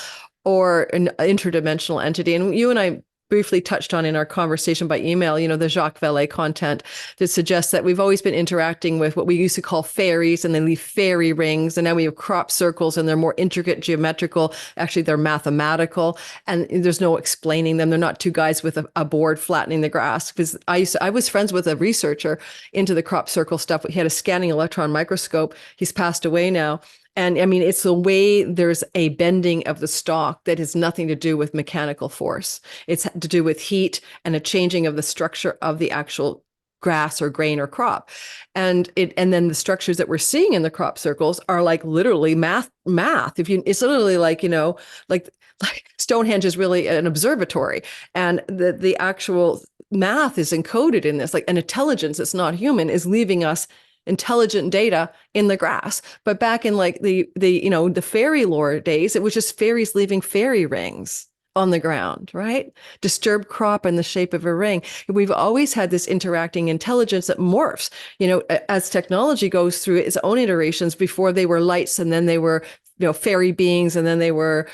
or an interdimensional entity. And you and I briefly touched on in our conversation by email, the Jacques Vallée content that suggests that we've always been interacting with what we used to call fairies, and they leave fairy rings. And now we have crop circles, and they're more intricate, geometrical. Actually, they're mathematical, and there's no explaining them. They're not two guys with a board flattening the grass. Because I was friends with a researcher into the crop circle stuff. He had a scanning electron microscope. He's passed away now. And I mean, it's the way there's a bending of the stalk that has nothing to do with mechanical force. It's to do with heat and a changing of the structure of the actual grass or grain or crop. And then the structures that we're seeing in the crop circles are like literally math. It's literally like, like Stonehenge is really an observatory, and the actual math is encoded in this, like an intelligence that's not human is leaving us intelligent data in the grass. But back in like the fairy lore days, it was just fairies leaving fairy rings. on the ground, right? Disturbed crop in the shape of a ring. We've always had this interacting intelligence that morphs, as technology goes through its own iterations. Before they were lights, and then they were, fairy beings, and then they were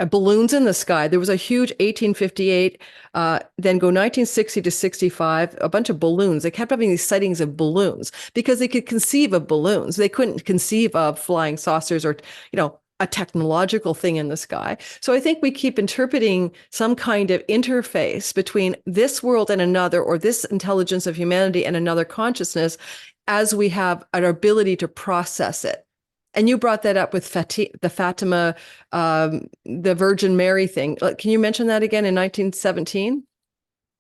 balloons in the sky. There was a huge 1858, then go 1960 to 65, a bunch of balloons. They kept having these sightings of balloons because they could conceive of balloons. They couldn't conceive of flying saucers or, a technological thing in the sky. So I think we keep interpreting some kind of interface between this world and another, or this intelligence of humanity and another consciousness, as we have an ability to process it. And you brought that up with the Fatima, the Virgin Mary thing. Can you mention that again in 1917?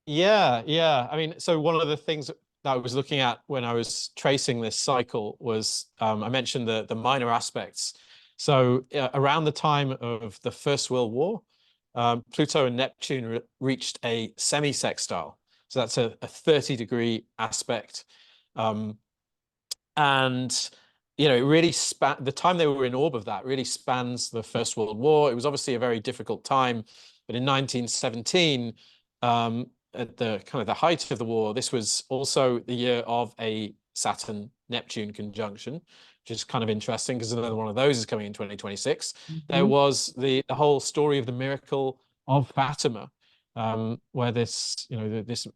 Yeah. I mean, so one of the things that I was looking at when I was tracing this cycle was, I mentioned the minor aspects. So around the time of the First World War, Pluto and Neptune reached a semi-sextile. So that's a 30-degree aspect. And, it really the time they were in orb of that really spans the First World War. It was obviously a very difficult time, but in 1917, at the kind of the height of the war, this was also the year of a Saturn Neptune conjunction, which is kind of interesting because another one of those is coming in 2026. There was the whole story of the miracle of Fatima, where this, this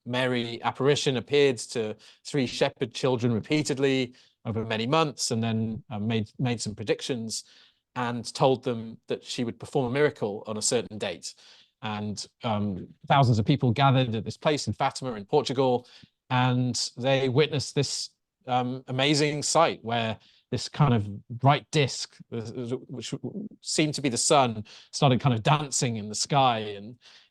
Mary apparition appeared to 3 shepherd children repeatedly over many months, and then made some predictions and told them that she would perform a miracle on a certain date. And thousands of people gathered at this place in Fatima in Portugal, and they witnessed this amazing sight where this kind of bright disk, which seemed to be the sun, started kind of dancing in the sky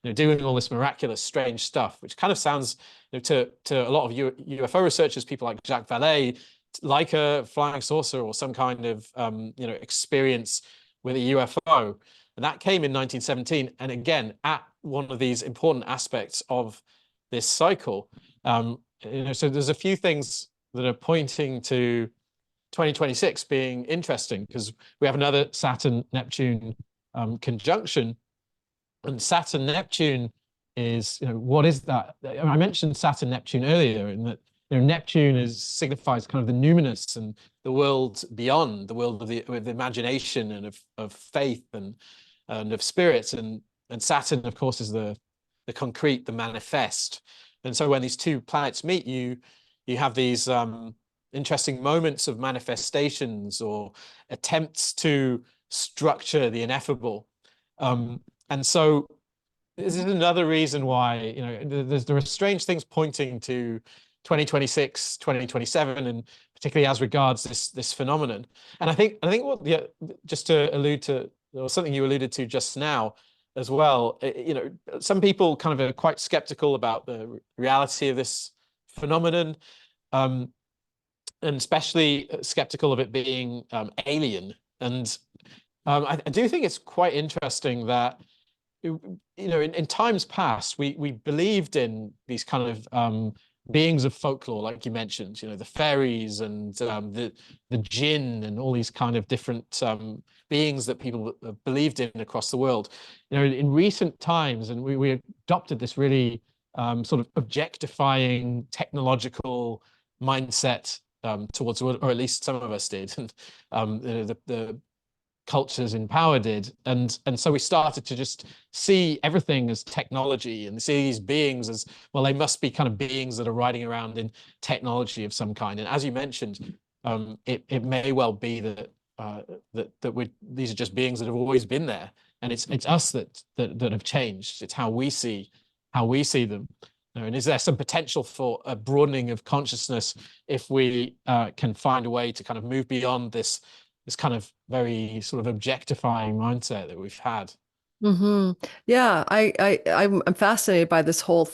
and doing all this miraculous, strange stuff, which kind of sounds to a lot of UFO researchers, people like Jacques Vallée, like a flying saucer or some kind of experience with a UFO. And that came in 1917, and again at one of these important aspects of this cycle. So there's a few things that are pointing to 2026 being interesting, because we have another Saturn Neptune conjunction, and Saturn Neptune is, what is that? I mentioned Saturn Neptune earlier, in that Neptune signifies kind of the numinous and the world beyond, the world of the imagination and of faith and of spirits, and Saturn, of course, is the concrete, the manifest. And so when these two planets meet, you have these interesting moments of manifestations or attempts to structure the ineffable. And so this is another reason why there are strange things pointing to 2026, 2027, and particularly as regards this phenomenon. And I think what just to allude to, or something you alluded to just now as well, some people kind of are quite skeptical about the reality of this phenomenon, and especially skeptical of it being alien. And I do think it's quite interesting that in times past we believed in these kind of beings of folklore, like you mentioned, the fairies and the jinn and all these kind of different beings that people believed in across the world. In recent times, and we adopted this really sort of objectifying technological mindset towards, or at least some of us did, and the cultures in power did, and so we started to just see everything as technology and see these beings as, well, they must be kind of beings that are riding around in technology of some kind. And as you mentioned, it may well be that these are just beings that have always been there, and it's us that have changed. It's how we see them. And is there some potential for a broadening of consciousness if we can find a way to kind of move beyond this kind of very sort of objectifying mindset that we've had? Yeah, I'm fascinated by this whole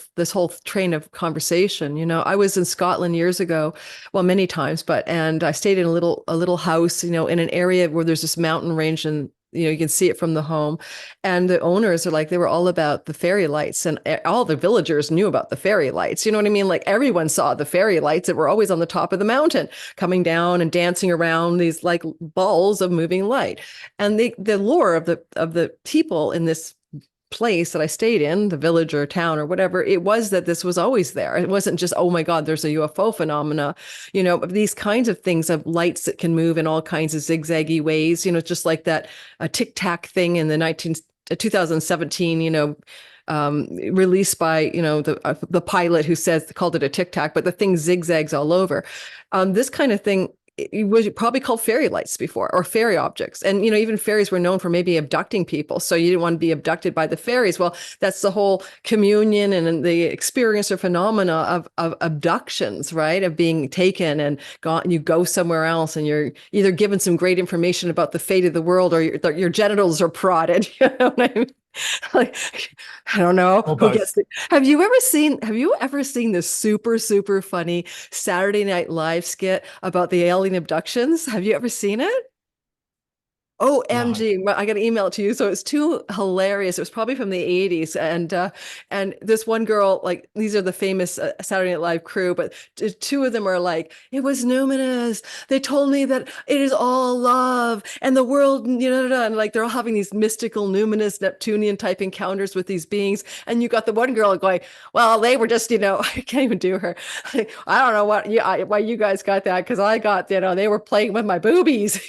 train of conversation. I was in Scotland years ago, well, many times, and I stayed in a little house, in an area where there's this mountain range, and you can see it from the home. And the owners are like, they were all about the fairy lights, and all the villagers knew about the fairy lights. You know what I mean? Like everyone saw the fairy lights that were always on the top of the mountain, coming down and dancing around these like balls of moving light. And the lore of the people in this place that I stayed in, the village or town or whatever, it was that this was always there. It wasn't just, oh my God, there's a UFO phenomena, these kinds of things of lights that can move in all kinds of zigzaggy ways, just like that tic tac thing in the 2017, released by, the pilot who called it a tic tac, but the thing zigzags all over. This kind of thing, it was probably called fairy lights before, or fairy objects. And, even fairies were known for maybe abducting people. So you didn't want to be abducted by the fairies. Well, that's the whole communion and the experience or phenomena of abductions, right? Of being taken and gone, you go somewhere else, and you're either given some great information about the fate of the world, or your genitals are prodded. You know what I mean? Like, I don't know Or who both. gets it. Have you ever seen this super, super funny Saturday Night Live skit about the alien abductions? Have you ever seen it? No. OMG, I got to email it to you. So it's too hilarious. It was probably from the 80s. And this one girl, like, these are the famous Saturday Night Live crew, but two of them are like, it was numinous. They told me that it is all love and the world, and like they're all having these mystical, numinous, Neptunian type encounters with these beings. And you got the one girl going, well, they were just, I can't even do her. I don't know why you guys got that, because I got, they were playing with my boobies.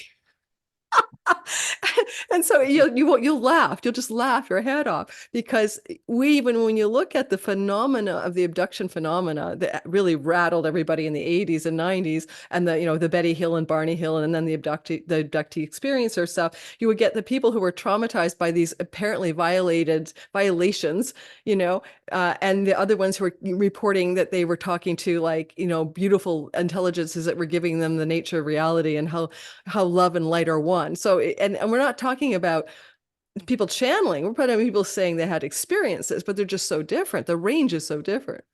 And so you'll laugh. You'll just laugh your head off, because even when you look at the phenomena of the abduction phenomena that really rattled everybody in the 80s and 90s, and the Betty Hill and Barney Hill, and then the abductee experiencer stuff, you would get the people who were traumatized by these apparently violations, and the other ones who were reporting that they were talking to, like, beautiful intelligences that were giving them the nature of reality, and how love and light are one. So, and we're not talking about people channeling. We're talking about people saying they had experiences, but they're just so different. The range is so different.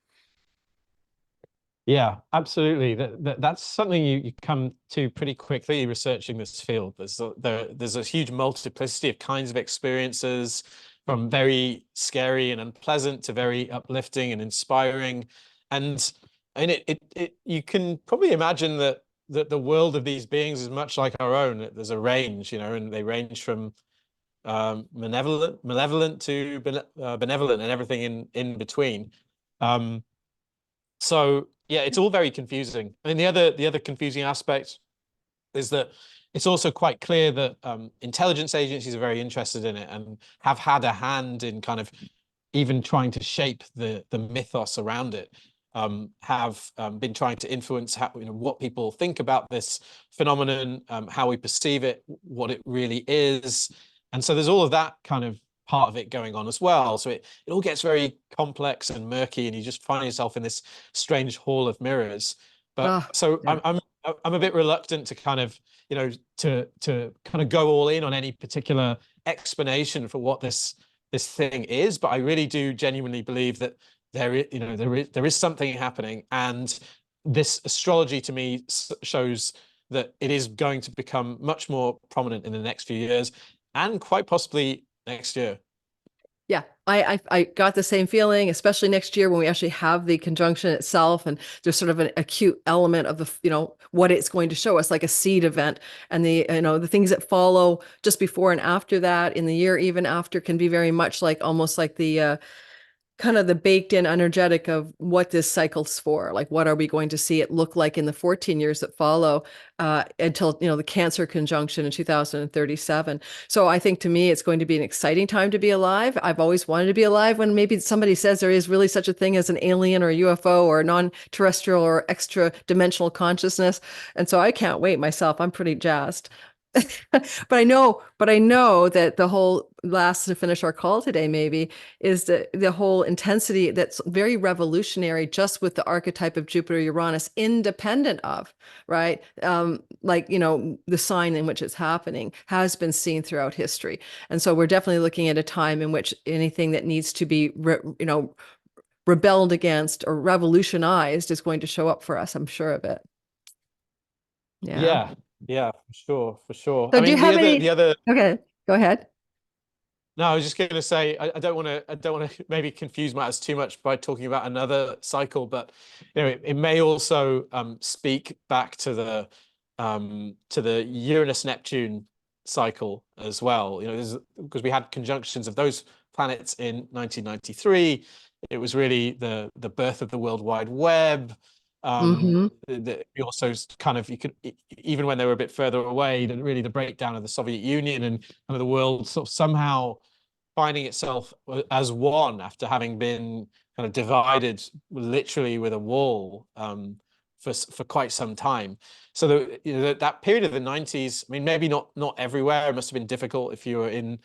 Yeah, absolutely. That's something you come to pretty quickly researching this field. There's a huge multiplicity of kinds of experiences, from very scary and unpleasant to very uplifting and inspiring. And you can probably imagine that the world of these beings is much like our own. There's a range, and they range from malevolent to benevolent, and everything in between. So yeah, it's all very confusing. I mean, the other confusing aspect is that it's also quite clear that intelligence agencies are very interested in it, and have had a hand in kind of even trying to shape the mythos around it. Have been trying to influence what people think about this phenomenon, how we perceive it, what it really is. And so there's all of that kind of part of it going on as well. So it all gets very complex and murky, and you just find yourself in this strange hall of mirrors. But so Yeah. I'm a bit reluctant to kind of, to kind of go all in on any particular explanation for what this thing is. But I really do genuinely believe that there is something happening, and this astrology to me shows that it is going to become much more prominent in the next few years, and quite possibly next year. Yeah, I got the same feeling, especially next year when we actually have the conjunction itself, and there's sort of an acute element of what it's going to show us, like a seed event, and the things that follow just before and after that in the year even after can be very much like, almost like the kind of the baked in energetic of what this cycle's for. Like, what are we going to see it look like in the 14 years that follow, until, the Cancer conjunction in 2037. So I think, to me, it's going to be an exciting time to be alive. I've always wanted to be alive when maybe somebody says there is really such a thing as an alien or a UFO or a non-terrestrial or extra dimensional consciousness. And so I can't wait myself. I'm pretty jazzed. But I know that the whole, last to finish our call today, maybe, is the whole intensity that's very revolutionary just with the archetype of Jupiter Uranus, independent of, right? Like, the sign in which it's happening has been seen throughout history. And so we're definitely looking at a time in which anything that needs to be, rebelled against or revolutionized is going to show up for us. I'm sure of it. Yeah. Yeah, for sure. So I do you mean, have any? the other Okay. Go ahead. No, I was just going to say I don't want to maybe confuse matters too much by talking about another cycle, but it may also speak back to the Uranus Neptune cycle as well. Because we had conjunctions of those planets in 1993. It was really the birth of the World Wide Web. Hmm. We also kind of, you could, even when they were a bit further away, really the breakdown of the Soviet Union and kind of the world sort of somehow finding itself as one after having been kind of divided literally with a wall for quite some time. So that period of the 90s, I mean, maybe not everywhere. It must have been difficult if you were in,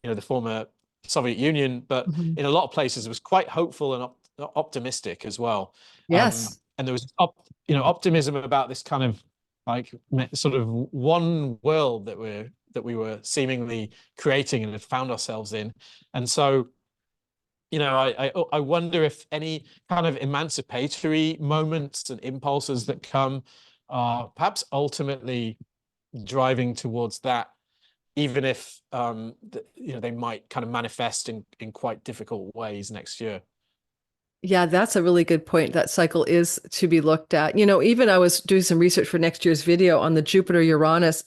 the former Soviet Union, but Hmm. in a lot of places it was quite hopeful and optimistic as well. Yes. And there was optimism about this kind of like sort of one world that we were seemingly creating and had found ourselves in. And so, I wonder if any kind of emancipatory moments and impulses that come are perhaps ultimately driving towards that, even if they might kind of manifest in quite difficult ways next year. Yeah, that's a really good point. That cycle is to be looked at. Even I was doing some research for next year's video on the Jupiter Uranus,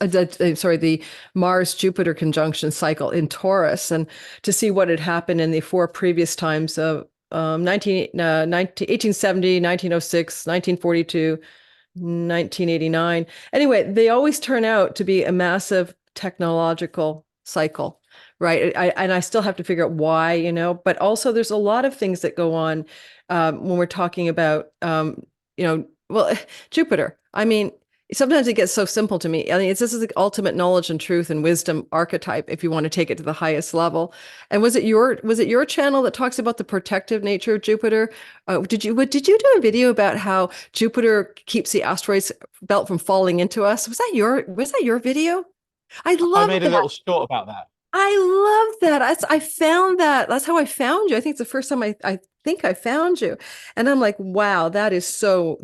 sorry, the Mars Jupiter conjunction cycle in Taurus, and to see what had happened in the four previous times of 1870, 1906, 1942, 1989. Anyway, they always turn out to be a massive technological cycle, right? And I still have to figure out why, but also there's a lot of things that go on when we're talking about, well, Jupiter. I mean, sometimes it gets so simple to me. I mean, this is the ultimate knowledge and truth and wisdom archetype if you want to take it to the highest level. And was it your channel that talks about the protective nature of Jupiter? Did you do a video about how Jupiter keeps the asteroids belt from falling into us? Was that your video? I I love made a that. little short about that. I love that. I found that. That's how I found you. I think it's the first time I think I found you. And I'm like, wow, that is so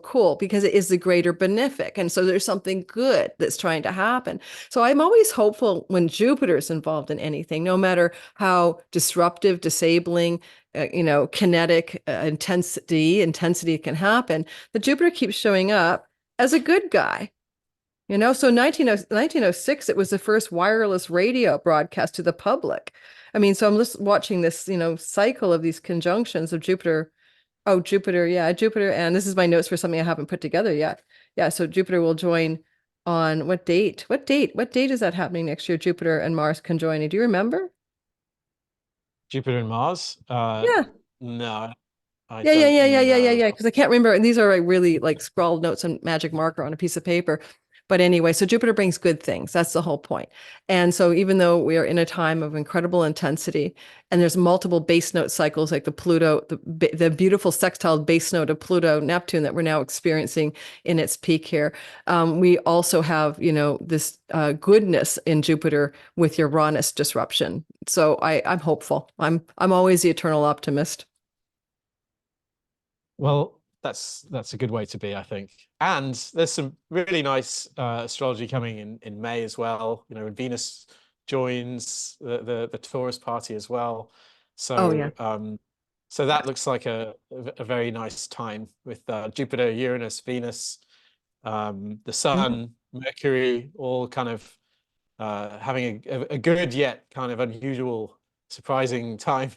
cool because it is the greater benefic. And so there's something good that's trying to happen. So I'm always hopeful when Jupiter's involved in anything, no matter how disruptive, disabling, kinetic intensity can happen, that Jupiter keeps showing up as a good guy. So 1906, it was the first wireless radio broadcast to the public. I mean, so I'm just watching this, cycle of these conjunctions of Jupiter. Oh, Jupiter, yeah, Jupiter. And this is my notes for something I haven't put together yet. Yeah, so Jupiter will join on what date? What date? What date is that happening next year? Jupiter and Mars conjoining. Do you remember? Jupiter and Mars? Yeah. No, I Yeah, yeah, don't yeah, yeah, yeah, yeah, know. yeah. Because I can't remember. And these are like really like scrawled notes on magic marker on a piece of paper. But anyway, so Jupiter brings good things. That's the whole point. And so even though we are in a time of incredible intensity, and there's multiple base note cycles like the beautiful sextile base note of Pluto Neptune that we're now experiencing in its peak here, we also have this goodness in Jupiter with Uranus disruption. So I'm hopeful. I'm always the eternal optimist. Well, that's a good way to be, I think. And there's some really nice astrology coming in May as well. When Venus joins the Taurus party as well. Oh yeah. So that looks like a very nice time with Jupiter, Uranus, Venus, the Mhm. Sun, Mercury, all kind of having a good yet kind of unusual, surprising time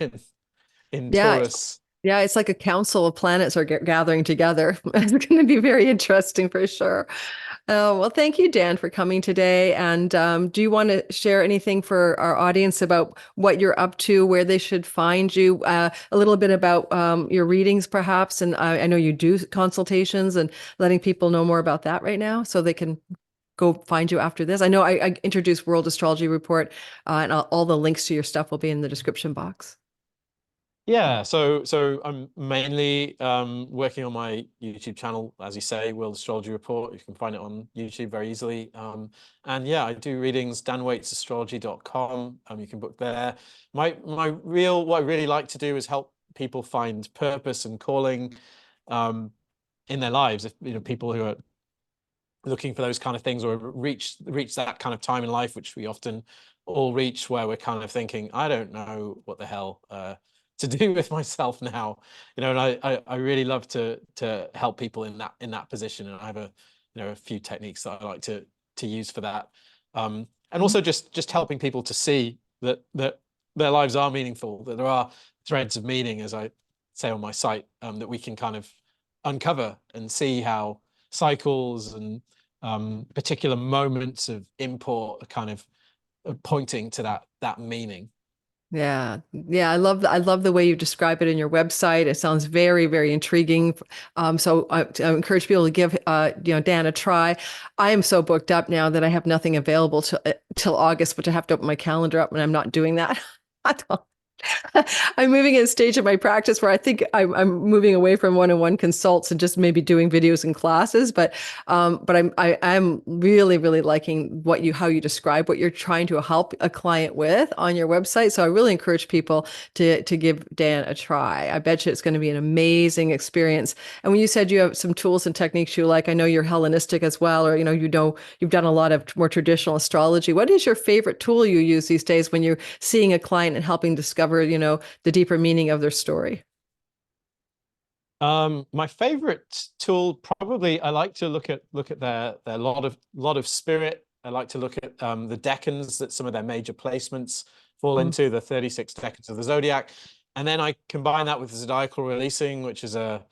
in Yeah, Taurus. yeah, it's like a council of planets are gathering together. It's going to be very interesting for sure. Well, thank you, Dan, for coming today. And do you want to share anything for our audience about what you're up to, where they should find you, a little bit about your readings, perhaps? And I know you do consultations and letting people know more about that right now so they can go find you after this. I know I introduced World Astrology Report, and all the links to your stuff will be in the description box. Yeah, so I'm mainly working on my YouTube channel, as you say, World Astrology Report. You can find it on YouTube very easily. And yeah, I do readings, danwaitesastrology.com. You can book there. What I really like to do is help people find purpose and calling in their lives. If people who are looking for those kind of things or reach that kind of time in life, which we often all reached where we're kind of thinking, I don't know what the hell to do with myself now, and I really love to help people in that position, and I have a few techniques that I like to use for that, and also just helping people to see that their lives are meaningful, that there are threads of meaning, as I say on my site, that we can kind of uncover and see how cycles and particular moments of import are kind of pointing to that meaning. Yeah. Yeah. I love the way you describe it in your website. It sounds very, very intriguing. So I encourage people to give, Dan a try. I am so booked up now that I have nothing available till August, but I have to open my calendar up and I'm not doing that. I don't, I'm moving in a stage of my practice where I think I'm moving away from one-on-one consults and just maybe doing videos and classes. But I'm really, really liking how you describe what you're trying to help a client with on your website. So I really encourage people to give Dan a try. I bet you it's going to be an amazing experience. And when you said you have some tools and techniques you like, I know you're Hellenistic as well, or you've done a lot of more traditional astrology. What is your favorite tool you use these days when you're seeing a client and helping discover, the deeper meaning of their story? My favorite tool, probably, I like to look at their lot of spirit. I like to look at the decans that some of their major placements fall into, the 36 decans of the zodiac, and then I combine that with zodiacal releasing, which is a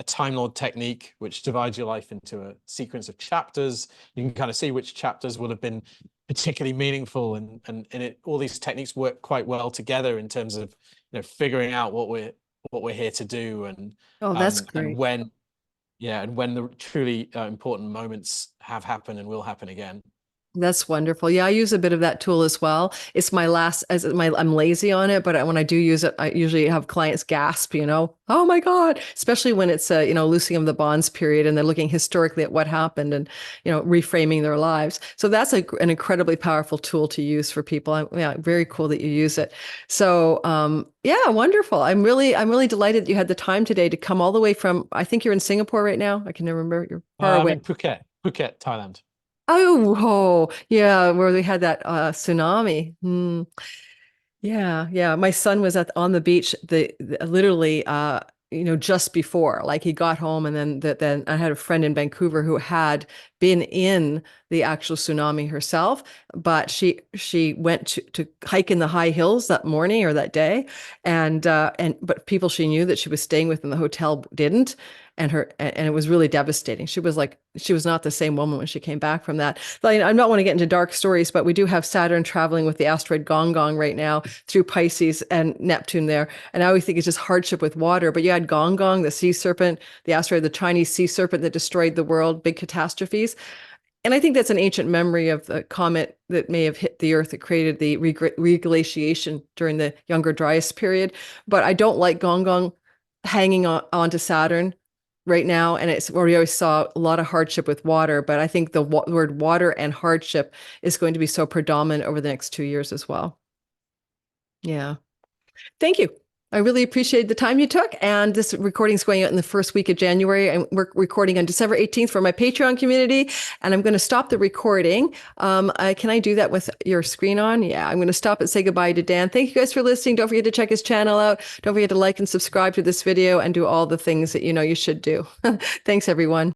Time Lord technique, which divides your life into a sequence of chapters. You can kind of see which chapters will have been particularly meaningful, and all these techniques work quite well together in terms of figuring out what we're here to do, and Oh, that's great. when the truly important moments have happened and will happen again. That's wonderful. Yeah, I use a bit of that tool as well. It's I'm lazy on it, but when I do use it, I usually have clients gasp, oh my God, especially when it's loosing of the bonds period and they're looking historically at what happened and, reframing their lives. So that's an incredibly powerful tool to use for people. Yeah, very cool that you use it. So, yeah, wonderful. I'm really delighted that you had the time today to come all the way from, I think you're in Singapore right now. I can never remember. You're far I'm away. in Phuket, Thailand. Oh, yeah, where we had that tsunami. Yeah, yeah. My son was on the beach literally just before, like he got home, and then I had a friend in Vancouver who had been in the actual tsunami herself, but she went to hike in the high hills that morning or that day, but people she knew that she was staying with in the hotel didn't. And it was really devastating. She was not the same woman when she came back from that. I'm not want to get into dark stories, but we do have Saturn traveling with the asteroid Gong Gong right now through Pisces and Neptune there. And I always think it's just hardship with water. But you had Gong Gong, the sea serpent, the asteroid, the Chinese sea serpent that destroyed the world, big catastrophes. And I think that's an ancient memory of the comet that may have hit the Earth that created the reglaciation during the Younger Dryas period. But I don't like Gong Gong hanging onto Saturn right now, and it's where we always saw a lot of hardship with water, but I think the word water and hardship is going to be so predominant over the next 2 years as well. Yeah. Thank you. I really appreciate the time you took, and this recording is going out in the first week of January, and we're recording on December 18th for my Patreon community, and I'm going to stop the recording. Can I do that with your screen on? Yeah, I'm going to stop and say goodbye to Dan. Thank you guys for listening. Don't forget to check his channel out. Don't forget to like and subscribe to this video and do all the things that you should do. Thanks, everyone.